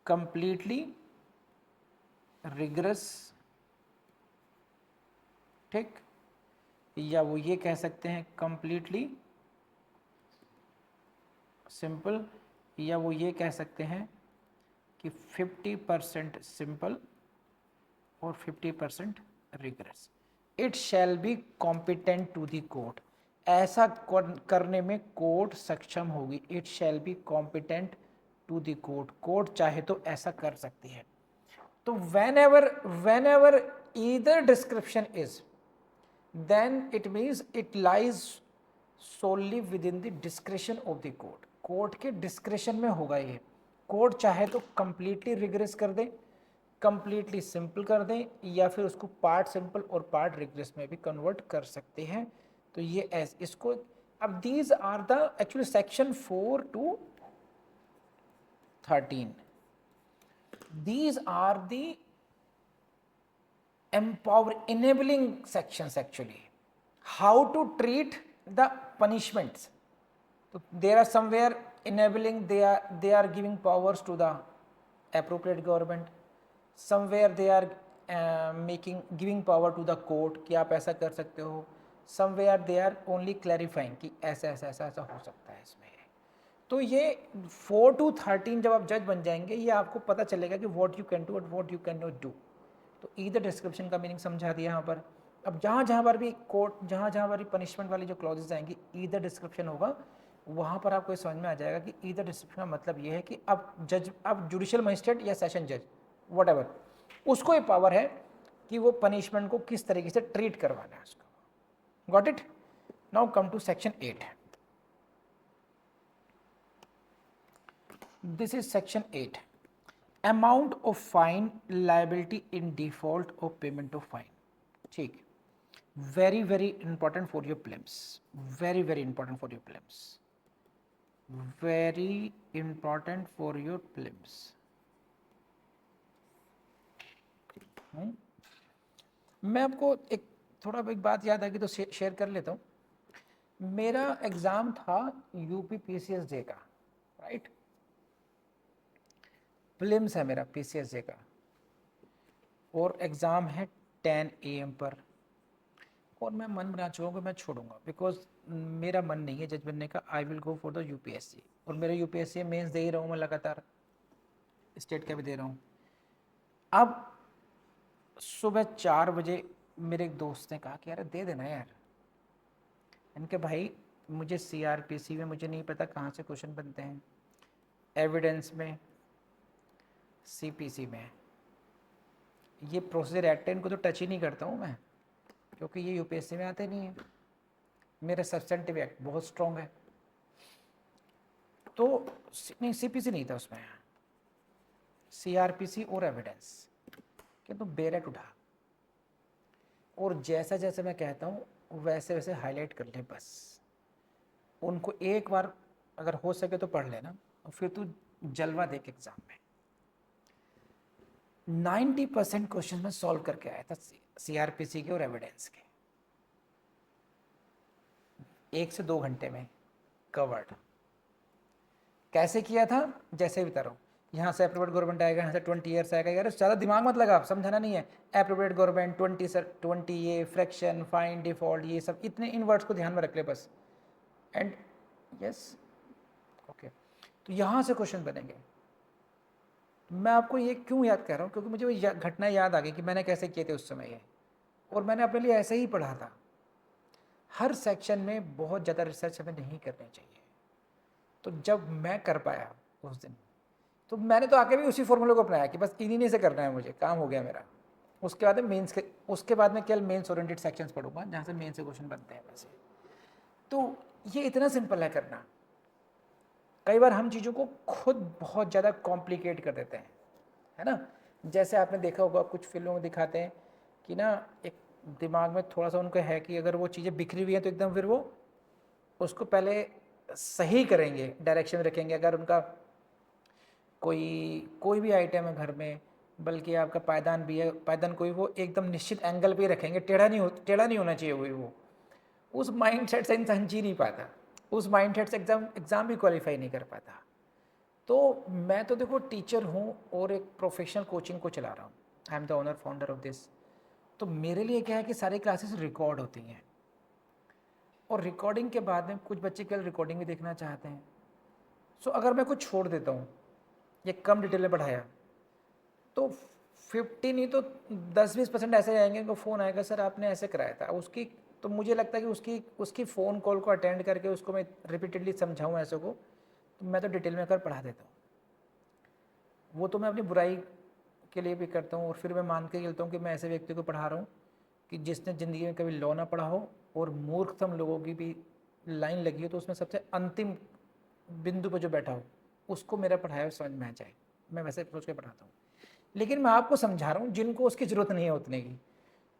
S1: कंप्लीटली रिगोरस, ठीक, या वो ये कह सकते हैं कंप्लीटली सिंपल, या वो ये कह सकते हैं कि 50% सिंपल और 50% rigorous. It shall be competent to the court, ऐसा करने में कोर्ट सक्षम होगी. It shall be competent to the court, court चाहे तो ऐसा कर सकती है. तो whenever either description is, then it means it lies solely within the discretion of the court. Court के डिस्क्रेशन में होगा ये. कोर्ट चाहे तो कंप्लीटली रिग्रेस कर दे, कंप्लीटली सिंपल कर दें, या फिर उसको पार्ट सिंपल और पार्ट रिग्रेस में भी कन्वर्ट कर सकते हैं. तो ये ऐसे इसको, अब these are the actually section 4 to 13, these are the enabling sections actually, how to treat the punishments. So there are somewhere enabling, they are giving powers to the appropriate government, somewhere they are giving power to the court कि आप ऐसा कर सकते हो, somewhere they are only clarifying कि ऐसा ऐसा ऐसा ऐसा हो सकता है इसमें. तो ये 4 to 13 जब आप जज बन जाएंगे, ये आपको पता चलेगा कि व्हाट यू कैन डू और what you can not do. तो ईदर डिस्क्रिप्शन का मीनिंग समझा दिया यहाँ पर. अब जहाँ जहाँ पर भी कोर्ट, जहाँ जहाँ पर भी पनिशमेंट वाली जो क्लॉजेज आएंगी, ईदर डिस्क्रिप्शन होगा, वहाँ पर आपको समझ में आ जाएगा कि ईदर डिस्क्रिप्शन का मतलब ये है कि अब जज, अब जुडिशियल मजिस्ट्रेट या सेशन जज व्हाटएवर, उसको ये पावर है कि वो पनिशमेंट को किस तरीके से ट्रीट करवाना है उसको. Got it. Now come to section 8. This is section 8. Amount of fine, liability in default of payment of fine. ठीक, very important for your prelims, very important for your prelims. Very important for your prelims. मैं आपको एक बात याद आ गई तो share कर लेता हूँ। मेरा एग्ज़ाम था यूपी पीसीएस जे का, राइट। प्रीलिम्स है मेरा पीसीएस जे का, और एग्ज़ाम है 10 AM पर। और मैं मन बना चुका हूँ कि मैं छोड़ूंगा, बिकॉज मेरा मन नहीं है जज बनने का। I will go for the UPSC, और मेरा यूपीएससी मेंस दे ही रहा हूँ मैं लगातार, स्टेट का भी दे रहा हूँ। अब सुबह 4 बजे मेरे एक दोस्त ने कहा कि यार दे देना यार। इनके भाई मुझे सीआरपीसी में मुझे नहीं पता कहाँ से क्वेश्चन बनते हैं, एविडेंस में, सीपीसी में, ये प्रोसीजर एक्ट है, इनको तो टच ही नहीं करता हूँ मैं, क्योंकि ये यूपीएससी में आते नहीं है। मेरा सब्सटेंटिव एक्ट बहुत स्ट्रॉन्ग है। तो नहीं, सीपीसी नहीं था उसमें, सीआरपीसी और एविडेंस, कि तो बेरेट उठा, और जैसा जैसा मैं कहता हूँ वैसे वैसे हाईलाइट कर ले बस। उनको एक बार अगर हो सके तो पढ़ लेना, और फिर तू जलवा देख एग्जाम में। 90% क्वेश्चन में सॉल्व करके आया था सीआरपीसी के और एविडेंस के, 1 से 2 घंटे में कवर्ड। कैसे किया था, जैसे भी बता रहा हूँ। यहाँ से अप्रोप्रिएट गवर्नमेंट आएगा, यहाँ से 20 ईयर्स आएगा। यार ज़्यादा दिमाग मत लगा, समझाना नहीं है। अप्रोप्रिएट गवर्नमेंट 20 ये फ्रैक्शन, फाइन, डिफॉल्ट, ये सब इतने इन वर्ड्स को ध्यान में रख ले बस। And yes, okay. तो यहाँ से क्वेश्चन बनेंगे। मैं आपको ये क्यों याद कर रहा हूँ, क्योंकि मुझे वो घटना याद आ गई कि मैंने कैसे किए थे उस समय ये, और मैंने अपने लिए ऐसे ही पढ़ा था। हर सेक्शन में बहुत ज़्यादा रिसर्च हमें नहीं करनी चाहिए। तो जब मैं कर पाया उस दिन, तो मैंने तो आके भी उसी फॉर्मूले को अपनाया कि बस इन्हीं से करना है मुझे, काम हो गया मेरा। उसके बाद मेंस के, उसके बाद मैं केवल मेंस ओरिएंटेड सेक्शंस पढ़ूंगा जहाँ से मेंस से क्वेश्चन बनते हैं वैसे। तो ये इतना सिंपल है करना। कई बार हम चीज़ों को खुद बहुत ज़्यादा कॉम्प्लिकेट कर देते हैं, है ना। जैसे आपने देखा होगा कुछ फिल्मों में दिखाते हैं कि ना, एक दिमाग में थोड़ा सा उनको है कि अगर वो चीज़ें बिखरी हुई हैं तो एकदम फिर वो उसको पहले सही करेंगे, डायरेक्शन रखेंगे। अगर उनका कोई भी आइटम है घर में, बल्कि आपका पायदान भी है, पायदान कोई वो एकदम निश्चित एंगल पे रखेंगे, टेढ़ा नहीं होना चाहिए वो। उस माइंड सेट से इंसान जी नहीं पाता, उस माइंड सेट से एग्ज़ाम भी क्वालिफाई नहीं कर पाता। तो मैं तो देखो टीचर हूँ और एक प्रोफेशनल कोचिंग को चला रहा हूँ। I am the owner founder of this. तो मेरे लिए क्या है कि सारी क्लासेस रिकॉर्ड होती हैं, और रिकॉर्डिंग के बाद में कुछ बच्चे केवल रिकॉर्डिंग भी देखना चाहते हैं। सो अगर मैं कुछ छोड़ देता हूँ या कम डिटेल में पढ़ाया, तो 50 नहीं तो 10-20% ऐसे आएंगे, उनको फ़ोन आएगा सर आपने ऐसे कराया था उसकी। तो मुझे लगता है कि उसकी फ़ोन कॉल को अटेंड करके उसको मैं रिपीटेडली समझाऊँ ऐसे को, तो मैं तो डिटेल में कर पढ़ा देता हूँ। वो तो मैं अपनी बुराई के लिए भी करता हूँ, और फिर मैं मान के चलता हूँ कि मैं ऐसे व्यक्ति को पढ़ा रहा हूँ कि जिसने ज़िंदगी में कभी लॉ ना पढ़ा हो, और मूर्खतम लोगों की भी लाइन लगी हो तो उसमें सबसे अंतिम बिंदु पर जो बैठा हो उसको मेरा पढ़ाया हुआ समझ में आ जाए। मैं वैसे सोच के पढ़ाता हूँ। लेकिन मैं आपको समझा रहा हूँ जिनको उसकी ज़रूरत नहीं है उतने की।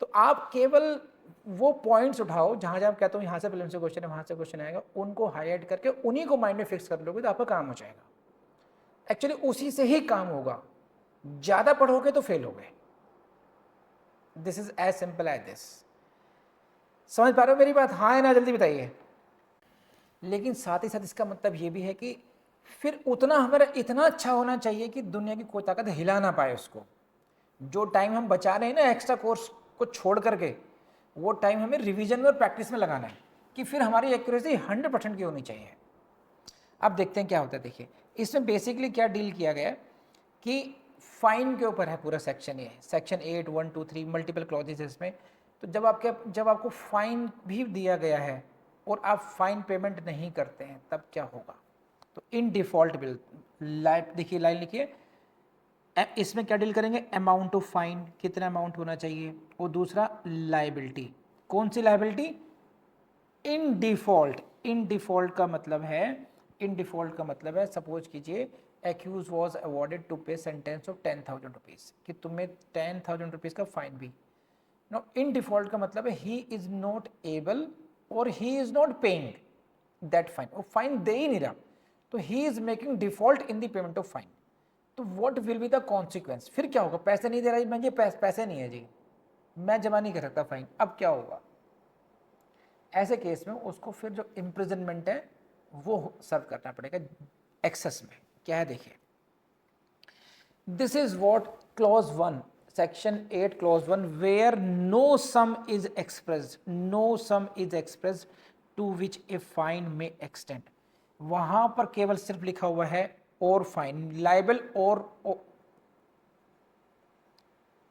S1: तो आप केवल वो पॉइंट्स उठाओ जहाँ जहाँ कहता हूँ यहाँ से प्रीलिम्स से क्वेश्चन है, वहाँ से क्वेश्चन आएगा, उनको हाईलाइट करके उन्हीं को माइंड में फिक्स कर लोगे तो आपका काम हो जाएगा। एक्चुअली उसी से ही काम होगा। ज़्यादा पढ़ोगे तो फेल होगे। This is as simple as this. समझ पा रहे हो मेरी बात? हाँ है ना, जल्दी बताइए। लेकिन साथ ही साथ इसका मतलब ये भी है कि फिर उतना हमारा इतना अच्छा होना चाहिए कि दुनिया की कोई ताकत हिला ना पाए उसको। जो टाइम हम बचा रहे हैं ना एक्स्ट्रा कोर्स को छोड़ करके, वो टाइम हमें रिवीजन में और प्रैक्टिस में लगाना है कि फिर हमारी एक्यूरेसी 100% की होनी चाहिए। अब देखते हैं क्या होता है। देखिए इसमें बेसिकली क्या डील किया गया कि फाइन के ऊपर है पूरा सेक्शन। ये सेक्शन 8, 1, 2, 3 मल्टीपल क्लॉजेज है इसमें। तो जब आपको फाइन भी दिया गया है और आप फाइन पेमेंट नहीं करते हैं तब क्या होगा। तो इन डिफ़ॉल्ट बिल देखिए लाइन लिखिए, इसमें क्या डील करेंगे, अमाउंट ऑफ फाइन कितना अमाउंट होना चाहिए, और दूसरा लाइबिलिटी। कौन सी लाइबिलिटी? इन डिफ़ॉल्ट। इन डिफ़ॉल्ट का मतलब है, इन डिफ़ॉल्ट का मतलब है सपोज कीजिए एक्यूज वॉज अवॉर्डेड टू पे सेंटेंस ऑफ 10,000 रुपीज़, कि तुम्हें 10,000 रुपीज़ का फाइन भी। नो, इन डिफ़ॉल्ट का मतलब है ही इज़ नॉट एबल और he is not paying that fine. वो फाइन दे ही नहीं रहा, तो he is making default in the payment of fine, तो what will be the consequence, फिर क्या होगा, पैसे नहीं दे रहा, मुझे पैसे नहीं है जी, मैं जमा नहीं कर सकता फाइन, अब क्या होगा, ऐसे केस में उसको फिर जो इम्प्रिजनमेंट है वो सर्व करना पड़ेगा एक्सेस में। क्या है देखिए, this is what clause 1 section 8 clause 1 where no sum is expressed, no sum is expressed to which a fine may extend, वहां पर केवल सिर्फ लिखा हुआ है और फाइन, लाइबल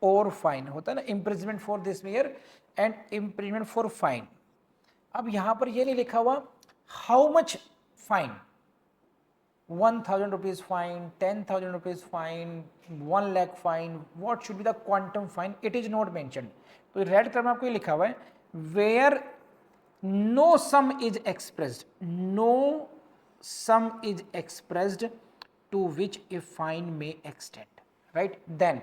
S1: और फाइन होता है ना, imprisonment for this year and imprisonment for fine. अब यहां पर ये नहीं लिखा हुआ how much fine, 1000 rupees fine, 10,000 rupees fine, 1 lakh fine, what should be the quantum fine, it is not mentioned. तो रेड कलर में आपको ये लिखा हुआ है where no sum is expressed, no sum is expressed to which a fine may extend, right? Then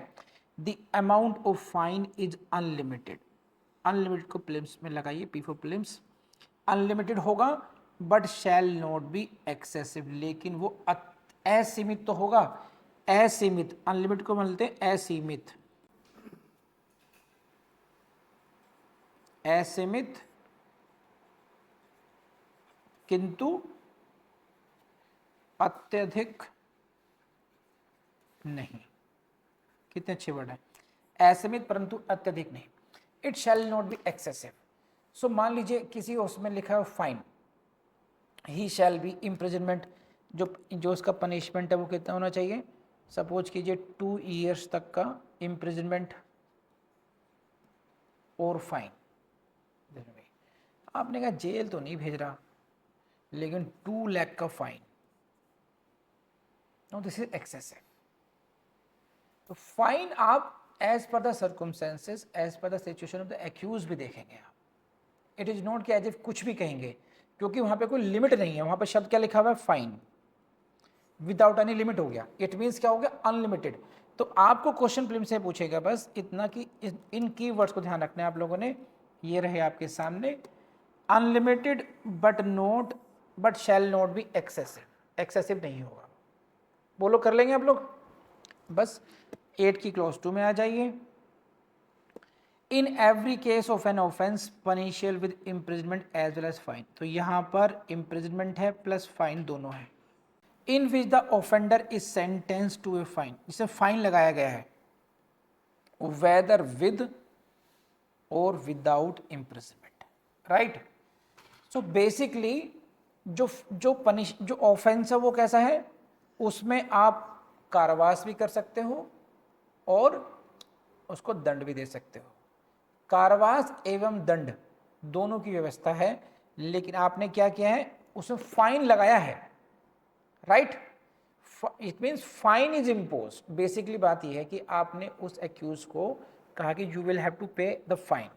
S1: the amount of fine is unlimited, unlimited को prelims में लगाइए, P for प्लिम्स, unlimited होगा but shall not be excessive, लेकिन वो असीमित तो होगा, असीमित, अनलिमिटेड को बोलते हैं असीमित, असीमित किंतु अत्यधिक नहीं, कितने अच्छे वर्ड है, असीमित परंतु अत्यधिक नहीं, it shall not be excessive. So मान लीजिए किसी उसमें लिखा है fine, he shall be imprisonment, जो उसका पनिशमेंट है वो कितना होना चाहिए, सपोज कीजिए 2 ईयर्स तक का इम्प्रिजनमेंट और फाइन। आपने कहा जेल तो नहीं भेज रहा, लेकिन 2 लाख का fine, no this is excessive. तो फाइन आप as per the circumstances, as per the situation of the accused भी देखेंगे आप, इट इज नॉट कि एज इफ कुछ भी कहेंगे, क्योंकि वहां पे कोई लिमिट नहीं है, वहां पे शब्द क्या लिखा हुआ है, फाइन, विदाउट एनी लिमिट हो गया, इट मीन्स क्या हो गया, अनलिमिटेड। तो आपको क्वेश्चन प्रीलिम्स से पूछेगा बस इतना कि इन कीवर्ड्स को ध्यान रखना है आप लोगों ने, ये रहे आपके सामने, unlimited but shell not be excessive, excessive नहीं होगा। बोलो कर लेंगे आप लोग, बस 8 की क्लॉज 2 में आ जाइए। In every case of an offence punishable with imprisonment as well as fine, तो यहाँ पर इम्प्रिजनमेंट है प्लस फाइन दोनों है। In which the offender is sentence to a fine, जिसे फाइन लगाया गया है, whether with or without imprisonment, right. So basically जो ऑफेंस है वो कैसा है, उसमें आप कारावास भी कर सकते हो और उसको दंड भी दे सकते हो, कारावास एवं दंड दोनों की व्यवस्था है, लेकिन आपने क्या किया है, उसमें फाइन लगाया है, right, it means fine is impose. Basically बात यह है कि आपने उस एक्यूज को कहा कि यू विल हैव टू पे the fine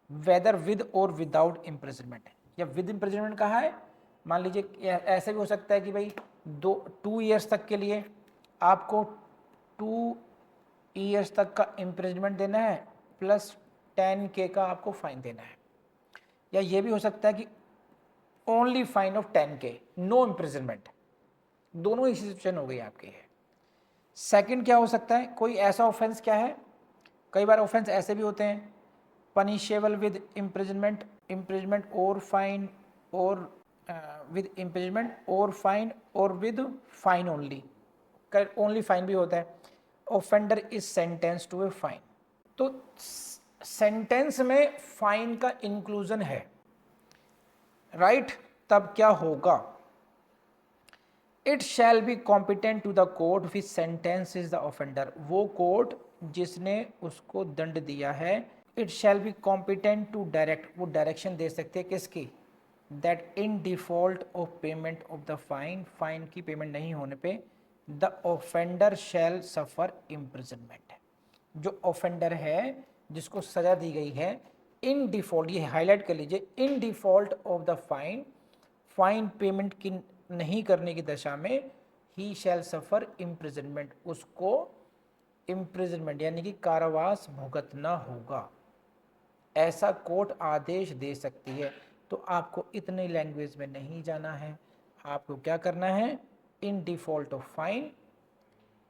S1: weather with or without imprisonment, या विद इम्प्रिजनमेंट कहा है, मान लीजिए ऐसे भी हो सकता है कि भाई 2 ईयर्स तक के लिए आपको 2 ईयर्स तक का इम्प्रिजनमेंट देना है प्लस 10K का आपको फाइन देना है, या ये भी हो सकता है कि only fine of 10K, no imprisonment, दोनों ही सिचुएशन हो गई आपकी है। सेकंड क्या हो सकता है, कोई ऐसा ऑफेंस क्या है, कई बार ऑफेंस ऐसे भी होते हैं पनिशेबल विद इम्प्रिजनमेंट और फाइन, और विद इम्प्रिजनमेंट और फाइन, और with fine only, only fine भी होता है। Offender is sentence to a fine, तो सेंटेंस में फाइन का इंक्लूजन है, राइट, तब क्या होगा, it shall be competent to the court which sentence is the offender, वो कोर्ट जिसने उसको दंड दिया है, it shall be competent to direct, वो डायरेक्शन दे सकते हैं किसकी, that in default of payment of the fine, fine की पेमेंट नहीं होने पे the offender shall suffer imprisonment, जो ऑफेंडर है जिसको सजा दी गई है, इन डिफॉल्ट, ये हाईलाइट कर लीजिए, इन default of the fine, fine payment की नहीं करने की दशा में ही शैल सफर इम्प्रिजनमेंट, उसको इम्प्रिजनमेंट यानी कि कारावास भुगतना होगा, ऐसा कोर्ट आदेश दे सकती है। तो आपको इतनी लैंग्वेज में नहीं जाना है, आपको क्या करना है, in default of fine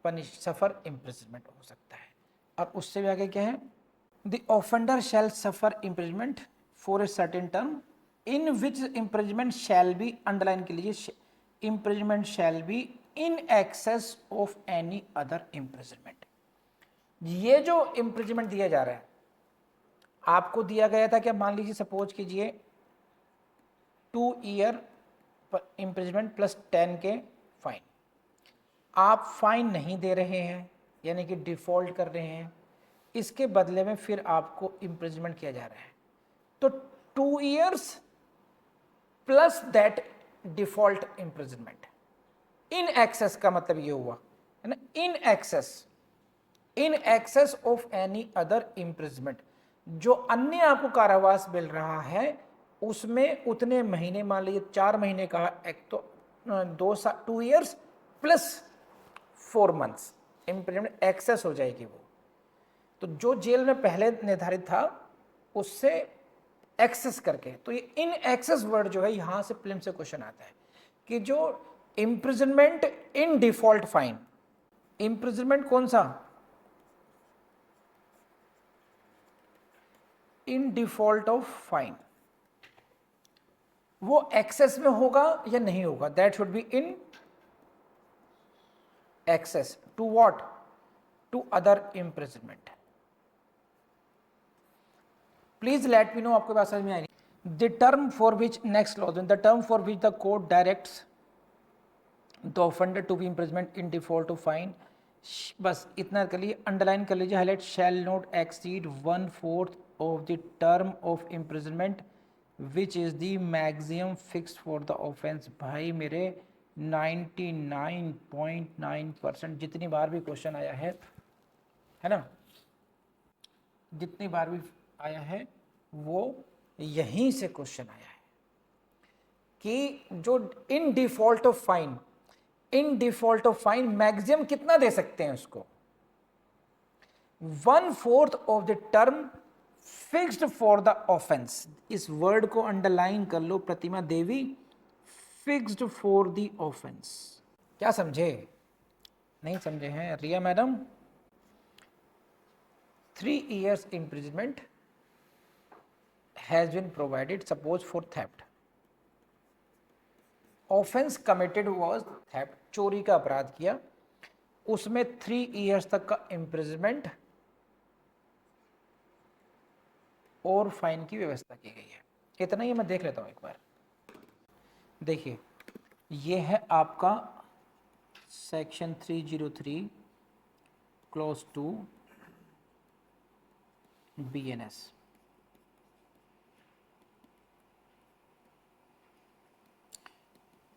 S1: punish suffer imprisonment हो सकता है। अब उससे भी आगे क्या है, the offender shall suffer imprisonment for a certain term in which imprisonment shall be, underline के लीजिए, imprisonment shall be in excess of any other imprisonment. ये जो इम्प्रिजनमेंट दिया जा रहा है, आपको दिया गया था कि मान लीजिए सपोज कीजिए 2 ईयर इम्प्रिजनमेंट प्लस 10 के फाइन, आप फाइन नहीं दे रहे हैं यानी कि डिफॉल्ट कर रहे हैं, इसके बदले में फिर आपको इम्प्रिजनमेंट किया जा रहा है, तो 2 years plus that default imprisonment in excess का मतलब ये हुआ है ना, इन excess of any other imprisonment, जो अन्य आपको कारावास मिल रहा है उसमें उतने महीने, मान लीजिए 4 महीने का एक तो 2 years plus 4 months imprisonment excess हो जाएगी वो, तो जो जेल में पहले निर्धारित था उससे एक्सेस करके, तो ये इन एक्सेस वर्ड जो है यहां से प्रीलिम्स से क्वेश्चन आता है कि जो imprisonment in default fine, imprisonment कौन सा, इन डिफॉल्ट ऑफ फाइन, वो एक्सेस में होगा या नहीं होगा, that should be in excess to what, to other imprisonment. Please let me know आपके पास समझ में आई। The term for which, next clause, the term for which the court directs the offender to be imprisonment in default of fine, बस इतना कर लीजिए, underline कर लीजिए, highlight, shall not exceed 1/4 of the term of imprisonment which is the maximum fix for the offence. भाई मेरे 99.9% जितनी बार भी क्वेश्चन आया है ना, जितनी बार भी आया है वो यहीं से क्वेश्चन आया है कि जो इन default of fine, in default of fine maximum कितना दे सकते हैं उसको, 1/4 of the term fixed for the offence. इस वर्ड को अंडरलाइन कर लो प्रतिमा देवी, फिक्स्ड फॉर द ऑफेंस। क्या समझे, नहीं समझे हैं रिया madam? 3 years imprisonment has been provided, suppose for theft, offense committed was theft, चोरी का अपराध किया, उसमें 3 years तक का imprisonment और फाइन की व्यवस्था की गई है। इतना ही मैं देख लेता हूं एक बार। देखिए ये है आपका section 303 clause 2 BNS,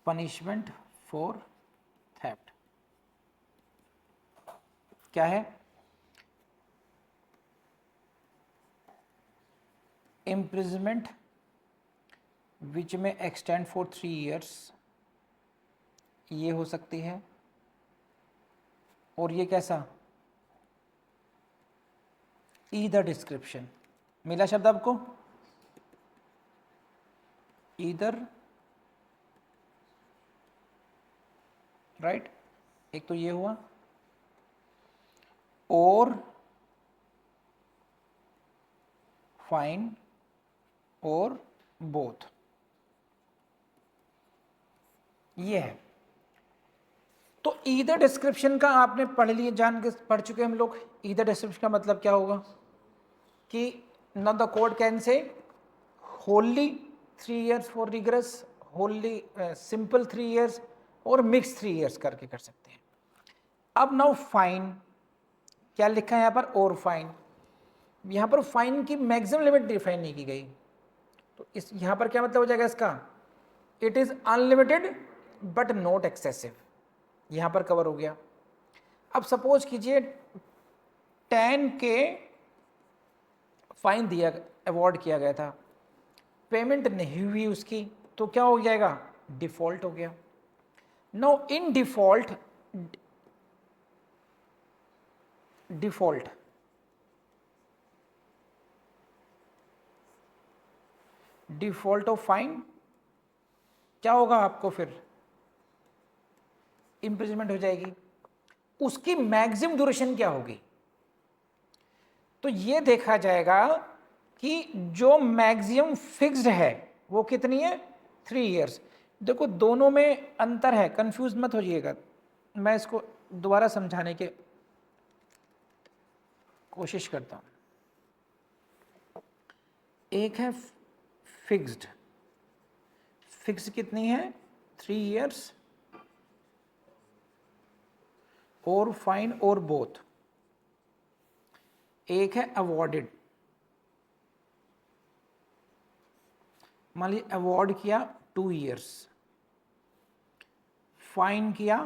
S1: punishment for theft क्या है, इम्प्रिजनमेंट विच में एक्सटेंड फॉर 3 years, ये हो सकती है, और ये कैसा, ईदर डिस्क्रिप्शन, मिला शब्द आपको, ईदर, राइट, एक तो ये हुआ, और फाइन और बोथ, ये है। तो ईदर डिस्क्रिप्शन का आपने पढ़ लिए, जान के पढ़ चुके हम लोग। ईदर डिस्क्रिप्शन का मतलब क्या होगा कि न the court can say Holi 3 years for rigorous, Holi simple 3 years और मिक्स 3 years करके कर सकते हैं। अब नाउ फाइन क्या लिखा है यहाँ पर, और फाइन, यहाँ पर फाइन की मैक्सिमम लिमिट डिफाइन नहीं की गई, तो इस यहाँ पर क्या मतलब हो जाएगा इसका, it is unlimited but not excessive, यहाँ पर कवर हो गया। अब सपोज कीजिए 10 के फाइन दिया, अवॉर्ड किया गया था, पेमेंट नहीं हुई उसकी, तो क्या हो जाएगा, डिफॉल्ट हो गया। No in default, default default of fine क्या होगा आपको फिर, इम्प्रिजनमेंट हो जाएगी। उसकी मैक्सिमम ड्यूरेशन क्या होगी? तो ये देखा जाएगा कि जो मैक्सिमम फिक्स्ड है वो कितनी है? 3 इयर्स। देखो दोनों में अंतर है, कंफ्यूज मत हो जाइएगा, मैं इसको दोबारा समझाने के कोशिश करता हूं। एक है फिक्स्ड, फिक्स्ड कितनी है? 3 इयर्स, और फाइन और बोथ। एक है अवॉर्डेड, मान लीजिए अवॉर्ड किया 2 इयर्स, फाइन किया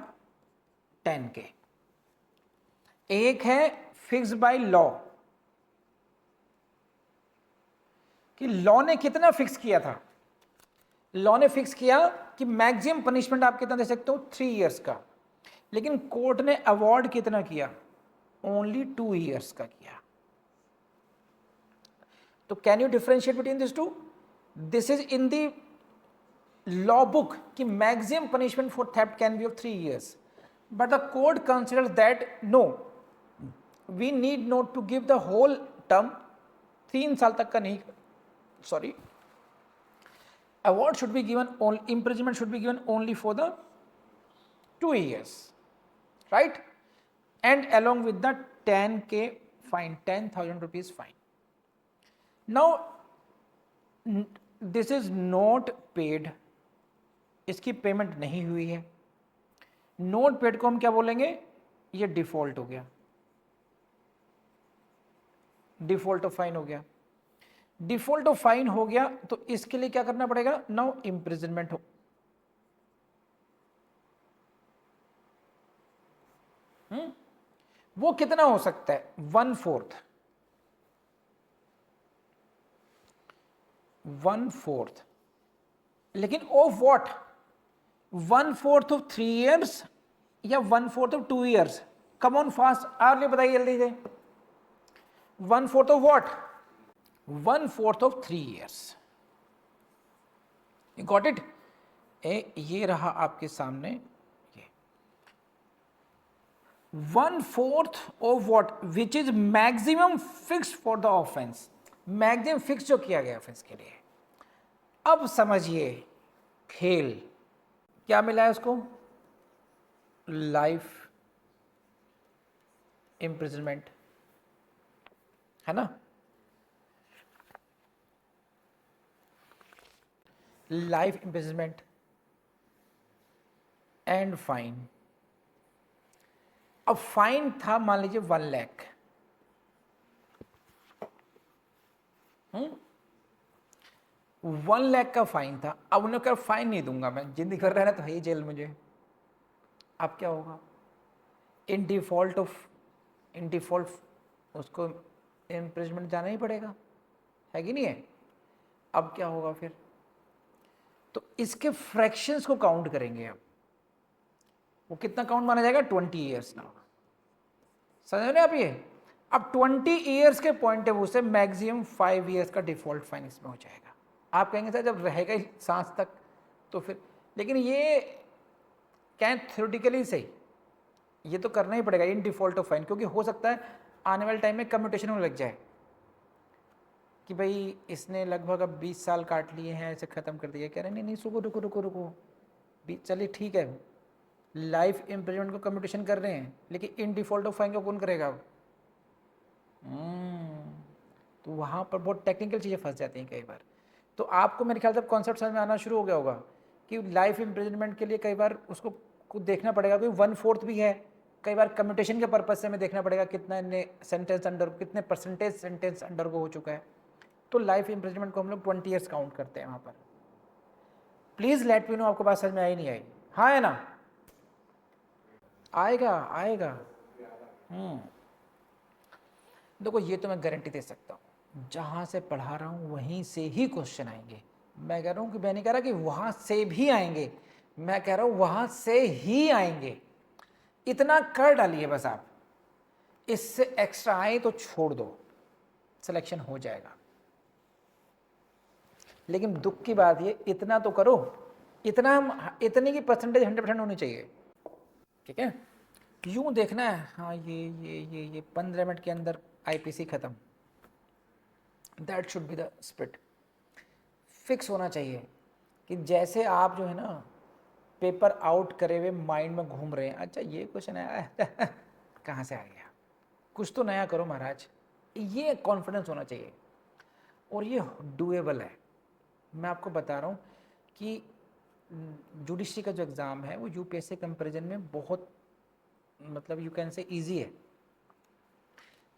S1: 10K। एक है फिक्स बाय लॉ, कि लॉ ने कितना फिक्स किया था? लॉ ने फिक्स किया कि मैक्सिमम पनिशमेंट आप कितना दे सकते हो? 3 इयर्स का। लेकिन कोर्ट ने अवॉर्ड कितना किया? ओनली 2 इयर्स का किया। तो can you differentiate between this two? This is in the law book कि maximum punishment for theft can be of 3 years, but the court considers that no, we need not to give the whole term, 3 साल तक का नहीं, sorry, award should be given only, imprisonment should be given only for the 2 years, right? And along with the 10K fine, 10,000 rupees fine. Now this is not paid, इसकी payment नहीं हुई है। Note paid को हम क्या बोलेंगे? ये default हो गया, डिफॉल्ट ऑफ फाइन हो गया। डिफॉल्ट ऑफ फाइन हो गया तो इसके लिए क्या करना पड़ेगा? नाउ इम्प्रिजनमेंट हो। वो कितना हो सकता है? 1/4, 1/4। लेकिन ऑफ व्हाट? 1/4 ऑफ 3 इयर्स या 1/4 of 2 years? Come on fast, आप लिए बताइए जल्दी से। 1/4 of what? 1/4 of 3 years. You got it? ये रहा आपके सामने, ये 1/4 of what, which is maximum fix for the offence. Maximum fix जो किया गया ऑफेंस के लिए। अब समझिए खेल क्या मिला है उसको? लाइफ इम्प्रिजनमेंट, है ना? Life imprisonment and fine. अब फाइन था मान लीजिए 1 लाख, 1 लाख का फाइन था। अब उन्होंने कहा फाइन नहीं दूंगा मैं, जिंदगी भर रहना तो है ही जेल मुझे। अब क्या होगा? इन डिफॉल्ट उसको इम्प्रिजनमेंट जाना ही पड़ेगा, है कि नहीं है? अब क्या होगा फिर? तो इसके फ्रैक्शंस को काउंट करेंगे। अब वो कितना काउंट माना जाएगा? 20 इयर्स ना, समझ रहे आप ये? अब 20 इयर्स के पॉइंट ऑफ व्यू से मैक्सिमम 5 इयर्स का डिफॉल्ट फाइन इसमें हो जाएगा। आप कहेंगे सर जब रहेगा ही सांस तक तो फिर, लेकिन ये क्या थ्योरेटिकली सही, ये तो करना ही पड़ेगा इन डिफॉल्ट ऑफ फाइन, क्योंकि हो सकता है आने वाले टाइम में कम्यूटेशन में लग जाए कि भाई इसने लगभग अब 20 साल काट लिए हैं, ऐसे ख़त्म कर दिया। कह रहे नहीं रुको रुको रुको रुको, चलिए ठीक है, लाइफ इम्प्रिजनमेंट को कम्यूटेशन कर रहे हैं, लेकिन इन डिफॉल्ट ऑफ फाइन को कौन करेगा अब? तो वहाँ पर बहुत टेक्निकल चीज़ें फंस जाती हैं कई बार। तो आपको मेरे ख्याल से कॉन्सेप्ट समझ में आना शुरू हो गया होगा कि लाइफ इम्प्रिजनमेंट के लिए कई बार उसको कुछ देखना पड़ेगा, क्योंकि 1/4 भी है, कई बार कम्यूटेशन के पर्पज से हमें देखना पड़ेगा कितना ने सेंटेंस अंडर, कितने परसेंटेज सेंटेंस अंडर को हो चुका है। तो लाइफ इम्प्रिजनमेंट को हम लोग 20 ईयर्स काउंट करते हैं वहाँ पर। प्लीज़ लेट मी नो आपको बात समझ में आई नहीं आई? हाँ है ना? आएगा आएगा। देखो ये तो मैं गारंटी दे सकता हूँ, जहाँ से पढ़ा रहा हूँ वहीं से ही क्वेश्चन आएंगे। मैं कह रहा हूँ कि मैं नहीं कह रहा कि वहाँ से भी आएंगे, मैं कह रहा हूँ वहाँ से ही आएंगे। इतना कर डालिए बस आप, इससे एक्स्ट्रा आए तो छोड़ दो, सिलेक्शन हो जाएगा। लेकिन दुख की बात ये, इतना तो करो, इतना इतनी की परसेंटेज 100% होनी चाहिए। ठीक है, यूं देखना है, हाँ ये 15 मिनट के अंदर आईपीसी खत्म, that should be the spirit. Fix होना चाहिए कि जैसे आप जो है ना पेपर आउट करे हुए माइंड में घूम रहे हैं, अच्छा ये क्वेश्चन आया कहाँ से आ गया, कुछ तो नया करो महाराज, ये कॉन्फिडेंस होना चाहिए और ये डूएबल है। मैं आपको बता रहा हूँ कि जुडिशरी का जो एग्ज़ाम है वो यूपीएससी कंपैरिजन में बहुत मतलब यू कैन से इजी है।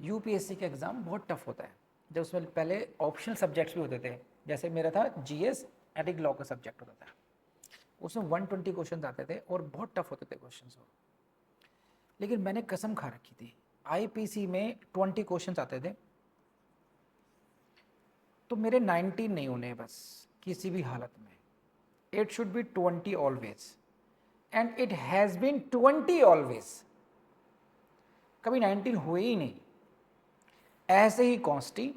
S1: यूपीएससी का एग्ज़ाम बहुत टफ होता है, जब उसमें पहले ऑप्शनल सब्जेक्ट्स भी होते थे, जैसे मेरा था जीएस एटिक लॉ का सब्जेक्ट होता था, उसमें 120 क्वेश्चन आते थे और बहुत टफ होते थे क्वेश्चन वो। लेकिन मैंने कसम खा रखी थी, आईपीसी में 20 क्वेश्चन आते थे तो मेरे 19 नहीं होने बस किसी भी हालत में, it should be 20 always, and it has been 20 always, कभी 19 हुए ही नहीं। ऐसे ही कॉन्स्टी,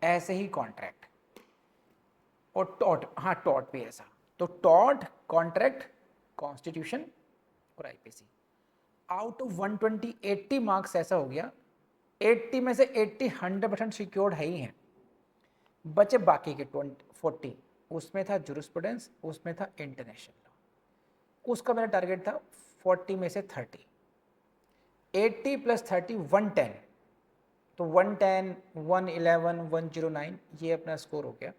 S1: ऐसे ही कॉन्ट्रैक्ट और टॉट, हाँ टॉट भी ऐसा, तो टॉट, कॉन्ट्रैक्ट, कॉन्स्टिट्यूशन और आईपीसी। आउट ऑफ 120 80 मार्क्स ऐसा हो गया, 80 में से 80 100% सिक्योर्ड है ही हैं, बचे बाकी के 40, उसमें था जुरिस्प्रूडेंस, उसमें था इंटरनेशनल लॉ, उसका मेरा टारगेट था 40 में से 30, 80 + 30 110, तो 110, 111, 109 ये अपना स्कोर हो गया।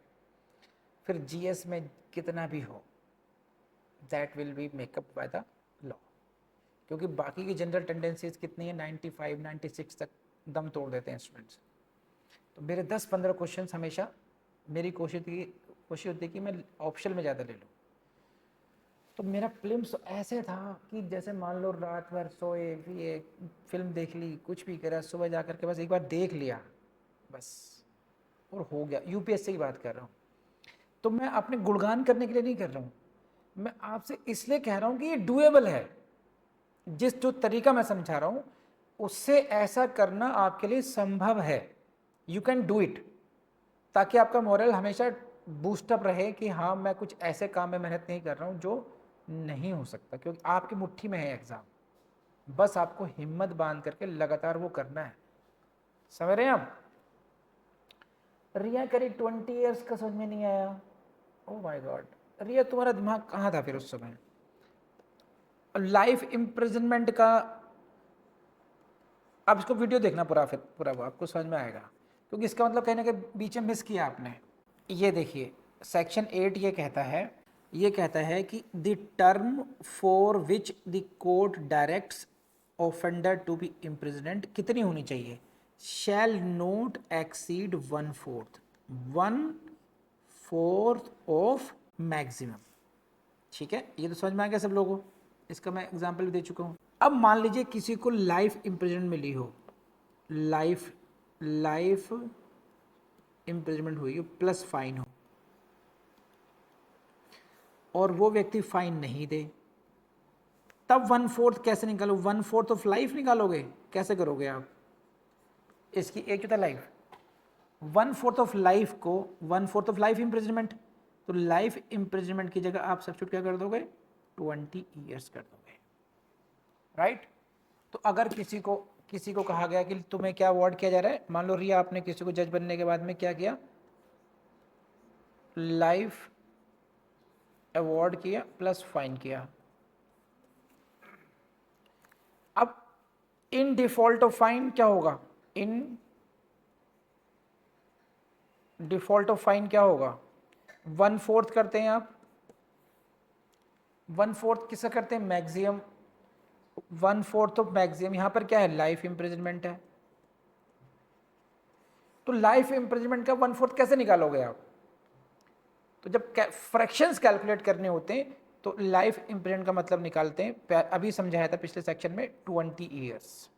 S1: फिर जीएस में कितना भी हो that will B makeup by the law, क्योंकि बाकी की जनरल टेंडेंसीज कितनी है 95, 96 तक दम तोड़ देते हैं स्टूडेंट्स। तो मेरे 10-15 क्वेश्चन हमेशा मेरी कोशिश होती है कि मैं ऑप्शनल में ज़्यादा ले लूँ। तो मेरा प्रीलिम्स ऐसे था कि जैसे मान लो रात भर सोए पिए, फिल्म देख ली, कुछ भी करा, सुबह जा कर के बस एक बार देख लिया बस और हो गया। यूपीएससी की बात कर रहा हूँ, तो मैं अपने गुणगान करने के लिए नहीं कर रहा हूँ, मैं आपसे इसलिए कह रहा हूँ कि ये डूएबल है। जिस जो तरीका मैं समझा रहा हूँ उससे ऐसा करना आपके लिए संभव है, यू कैन डू इट, ताकि आपका मोरल हमेशा बूस्टअप रहे कि हाँ मैं कुछ ऐसे काम में मेहनत नहीं कर रहा हूँ जो नहीं हो सकता, क्योंकि आपकी मुट्ठी में है एग्ज़ाम, बस आपको हिम्मत बांध करके लगातार वो करना है। समझ रहे हैं आप? रिया करी 20 ईयर्स का समझ में नहीं आया, ओह माय गॉड, रिया तुम्हारा दिमाग कहाँ था फिर उस समय? लाइफ इम्प्रिजनमेंट का, आप इसको वीडियो देखना पूरा, फिर पूरा वो आपको समझ में आएगा, क्योंकि इसका मतलब कहीं ना कहीं बीच में मिस किया आपने। ये देखिए सेक्शन 8 ये कहता है कि the term for which the court directs offender to be imprisonment कितनी होनी चाहिए? Shall not exceed 1/4 of maximum. ठीक है, ये तो समझ में आ गया सब लोगों को, इसका मैं एग्जाम्पल भी दे चुका हूँ। अब मान लीजिए किसी को लाइफ इम्प्रिजनमेंट मिली हो, लाइफ इम्प्रिजनमेंट हुई हो प्लस फाइन हो, और वो व्यक्ति फाइन नहीं दे, तब 1/4 कैसे निकालो? 1/4 ऑफ लाइफ निकालोगे, कैसे करोगे आप? इसकी एक होता है लाइफ, 1/4 ऑफ लाइफ को 1/4 ऑफ लाइफ इम्प्रिजनमेंट, तो लाइफ इम्प्रिजनमेंट की जगह आप सब्स्टिट्यूट क्या कर दोगे? 20 ईयर्स कर दोगे, राइट? तो अगर किसी को कहा गया कि तुम्हें क्या अवार्ड किया जा रहा है, मान लो रिया आपने किसी को जज बनने के बाद में क्या किया, लाइफ अवार्ड किया प्लस फाइन किया। अब इन डिफॉल्ट ऑफ फाइन क्या होगा? इन डिफॉल्ट ऑफ फाइन क्या होगा? 1/4 करते हैं आप, 1/4 किसका करते हैं? मैक्सिमम, 1/4 ऑफ मैक्सिमम, यहां पर क्या है? लाइफ इम्प्रिजनमेंट है, तो लाइफ इम्प्रिजनमेंट का 1/4 कैसे निकालोगे आप? तो जब फ्रैक्शंस कैलकुलेट करने होते हैं तो लाइफ इम्प्रिजनमेंट का मतलब निकालते हैं, अभी समझाया था पिछले सेक्शन में, 20 ईयर्स।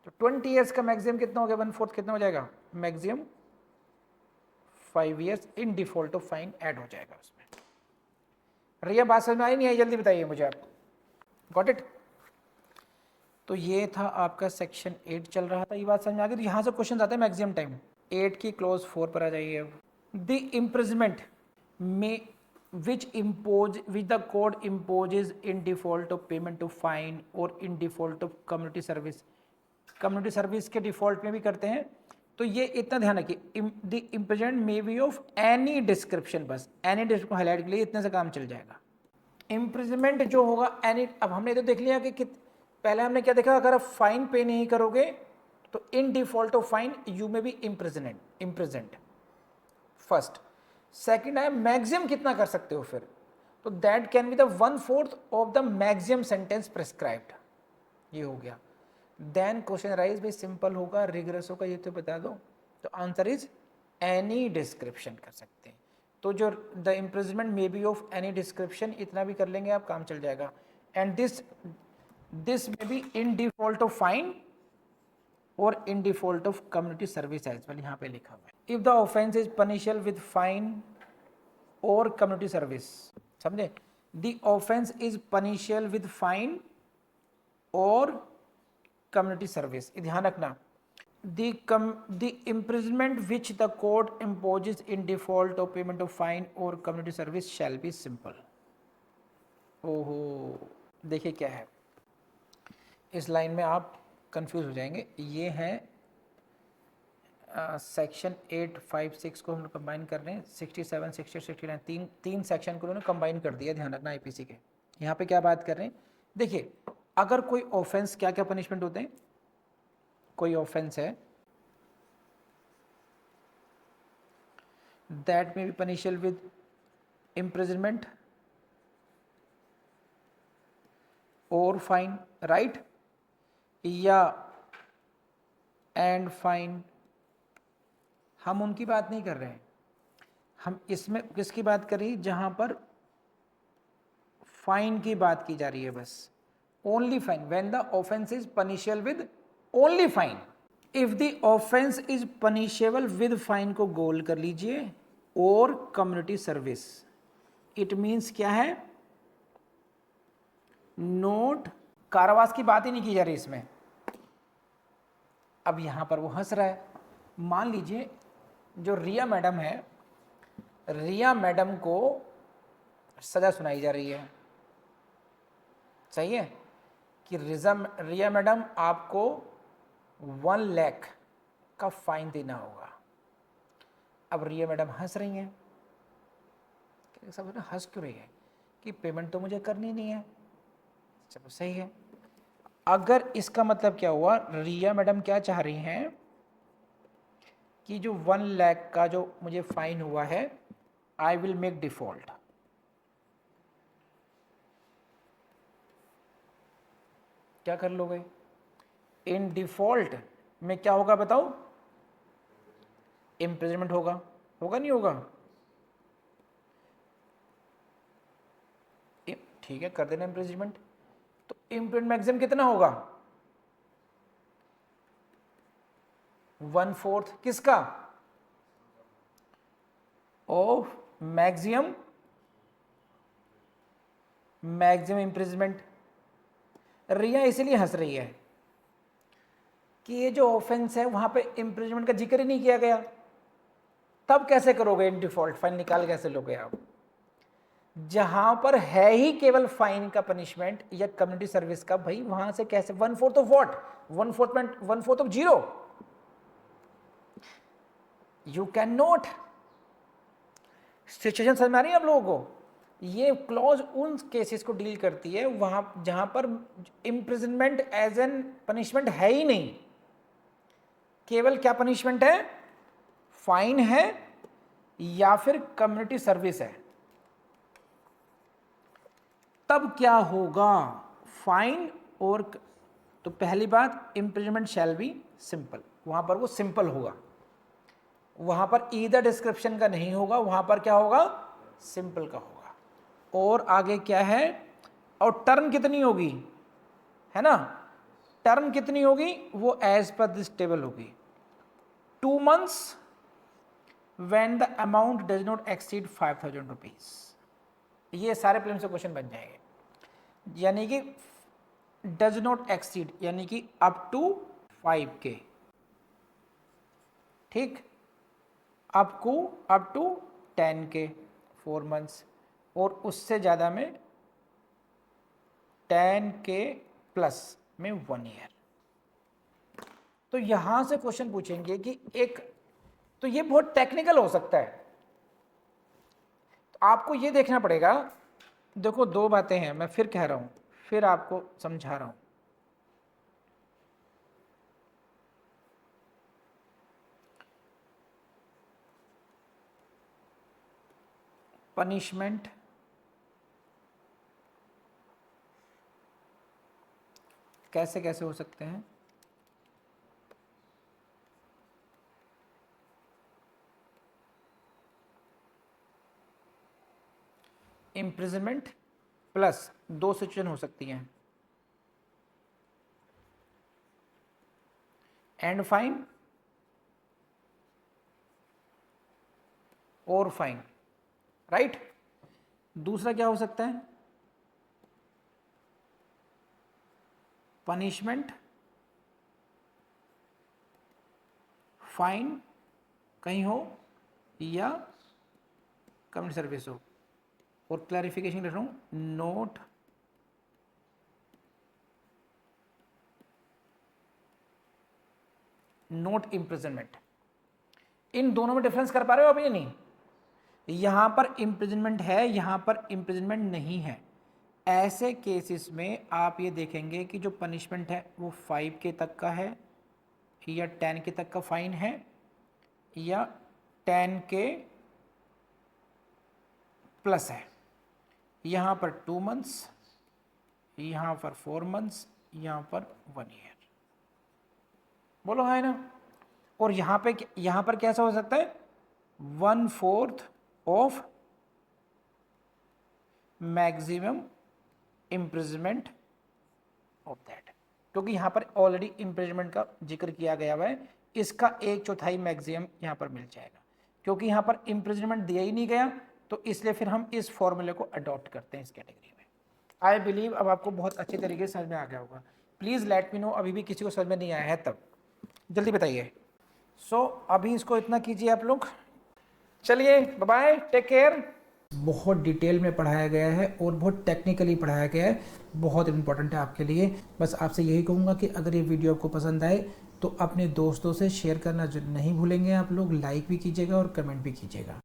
S1: तो 20 ईयर्स का मैक्सिमम कितना हो गया? 1/4 कितना हो जाएगा? Maximum 5 years in default of fine add हो जाएगा उसमें। रिया बात समझ में आई नहीं आई? जल्दी बताइए मुझे आप, गॉट इट? तो ये था आपका सेक्शन 8 चल रहा था, ये बात समझ में आ गई? तो यहाँ से क्वेश्चन आते हैं मैक्सिमम टाइम। 8 की क्लोज 4 पर आ जाइए। द इम्प्रिजनमेंट में which the code imposes in default of payment to fine or in default of community service. Community service के डिफॉल्ट में भी करते हैं, तो ये इतना ध्यान रखिए, the imprisonment may be of any description, बस एनी डिस्क्रिप्शन को हाईलाइट के लिए इतने से काम चल जाएगा। इम्प्रिजनमेंट जो होगा एनी, अब हमने तो देख लिया कि पहले हमने क्या देखा, अगर आप फाइन पे नहीं करोगे तो इन डिफॉल्ट ऑफ फाइन यू में बी इम्प्रिजेंट फर्स्ट। सेकेंड है मैक्सिमम कितना कर सकते हो फिर, तो that can be the 1/4 of the maximum sentence prescribed, ये हो गया। देन क्वेश्चन राइज भी सिंपल होगा, रिगरस होगा, ये तो बता दो, तो आंसर इज एनी डिस्क्रिप्शन कर सकते हैं। तो जो the imprisonment may be of any description, इतना भी कर लेंगे आप, काम चल जाएगा। And this may be in default of fine or in default of community service as well, यहाँ पे लिखा हुआ है। If the offence is punishable with fine or community service, समझे, the offence is punishable with fine or community service, ध्यान रखना। the imprisonment which the court imposes in default of payment of fine or community service shall be simple। ओहो, देखिए क्या है, इस line में आप कंफ्यूज हो जाएंगे। ये है सेक्शन 856 को हम कंबाइन कर रहे हैं, 67, 60, 69, तीन सेक्शन को उन्होंने कंबाइन कर दिया, ध्यान रखना आईपीसी के। यहाँ पे क्या बात कर रहे हैं, देखिए अगर कोई ऑफेंस, क्या क्या पनिशमेंट होते हैं, कोई ऑफेंस है दैट में बी पनिशेबल विद इम्प्रिजनमेंट और फाइन, राइट, या एंड फाइन, हम उनकी बात नहीं कर रहे हैं, हम इसमें किसकी बात कर रही है, जहां पर फाइन की बात की जा रही है बस, only fine, when the offence is punishable with only fine. If the offence is punishable with fine को गोल कर लीजिए और कम्युनिटी सर्विस, इट मीन्स क्या है, नोट, कारावास की बात ही नहीं की जा रही इसमें। अब यहां पर वो हंस रहा है, मान लीजिए जो रिया मैडम है, रिया मैडम को सजा सुनाई जा रही है, सही है, कि रिया मैडम आपको 1 लाख का फाइन देना होगा। अब रिया मैडम हंस रही हैं, सब हंस क्यों रही है, कि पेमेंट तो मुझे करनी नहीं है, चलो सही है। अगर इसका मतलब क्या हुआ, रिया मैडम क्या चाह रही हैं कि जो 1 लाख का जो मुझे फाइन हुआ है, आई विल मेक डिफॉल्ट। क्या कर लोगे, इन डिफॉल्ट में क्या होगा बताओ, इम्प्रिजनमेंट होगा, होगा नहीं होगा, ठीक है, कर देना इम्प्रिजनमेंट। तो इम्प्रिजनमेंट मैक्सिमम कितना होगा, 1/4 किसका, ऑफ मैक्सिमम इम्प्रिजनमेंट। रिया इसलिए हंस रही है कि ये जो ऑफेंस है वहां पे इम्प्रिजनमेंट का जिक्र ही नहीं किया गया, तब कैसे करोगे, इन डिफॉल्ट फाइन निकाल कैसे लोगे आप, जहां पर है ही केवल फाइन का पनिशमेंट या कम्युनिटी सर्विस का, भाई वहां से कैसे 1/4 of what, 1/4 of 0, you can note. Situation समझ में आ रही है आप लोगों को, ये क्लॉज उन केसेस को डील करती है वहां जहां पर इम्प्रिजनमेंट एज एन पनिशमेंट है ही नहीं, केवल क्या पनिशमेंट है, फाइन है या फिर कम्युनिटी सर्विस है। तब क्या होगा, फाइन और, तो पहली बात इम्प्रिजनमेंट शैल बी सिंपल, वहां पर वो सिंपल होगा, वहां पर ईदर डिस्क्रिप्शन का नहीं होगा, वहां पर क्या होगा, सिंपल का होगा। और आगे क्या है, और टर्म कितनी होगी, है ना, टर्म कितनी होगी, वो एज पर दिस टेबल होगी, 2 months when the amount does not exceed 5,000 rupees। ये सारे प्रीलिम्स से क्वेश्चन बन जाएंगे, यानी कि डज नॉट एक्सीड यानी कि अप टू 5K, ठीक, अप टू 10K 4 months, और उससे ज़्यादा में 10K प्लस में 1 ईयर। तो यहाँ से क्वेश्चन पूछेंगे कि एक, तो ये बहुत टेक्निकल हो सकता है, तो आपको ये देखना पड़ेगा। देखो दो बातें हैं, मैं फिर कह रहा हूँ, फिर आपको समझा रहा हूँ। पनिशमेंट कैसे कैसे हो सकते हैं, इम्प्रिजनमेंट प्लस दो सिचुएशन हो सकती हैं, एंड फाइन और फाइन, राइट। दूसरा क्या हो सकता है, पनिशमेंट, फाइन कहीं हो या कम्युनिटी सर्विस हो। और क्लैरिफिकेशन लिख रहा हूं, नोट इम्प्रिजनमेंट। इन दोनों में डिफरेंस कर पा रहे हो अभी नहीं? यहां पर इम्प्रिजनमेंट है, यहां पर इम्प्रिजनमेंट नहीं है। ऐसे केसेस में आप ये देखेंगे कि जो पनिशमेंट है वो 5K तक का है या 10K तक का फाइन है या 10K प्लस है। यहाँ पर 2 मंथ्स, यहाँ पर 4 मंथ्स, यहाँ पर 1 ईयर। बोलो है ना। और यहाँ पर कैसा हो सकता है, 1/4 of maximum imprisonment of that, क्योंकि यहाँ पर ऑलरेडी इम्प्रिजनमेंट का जिक्र किया गया हुआ है, इसका 1/4 मैक्सिमम यहाँ पर मिल जाएगा। क्योंकि यहाँ पर इम्प्रिजनमेंट दिया ही नहीं गया, तो इसलिए फिर हम इस फॉर्मूले को अडॉप्ट करते हैं इस कैटेगरी में। आई बिलीव अब आपको बहुत अच्छे तरीके से समझ में आ गया होगा। प्लीज़ लेट मी नो अभी भी किसी को समझ में नहीं आया है तब जल्दी बताइए। सो अभी इसको इतना कीजिए आप लोग। चलिए बाय बाय, टेक केयर। बहुत डिटेल में पढ़ाया गया है और बहुत टेक्निकली पढ़ाया गया है, बहुत इंपॉर्टेंट है आपके लिए। बस आपसे यही कहूँगा कि अगर ये वीडियो आपको पसंद आए तो अपने दोस्तों से शेयर करना नहीं भूलेंगे आप लोग, लाइक भी कीजिएगा और कमेंट भी कीजिएगा।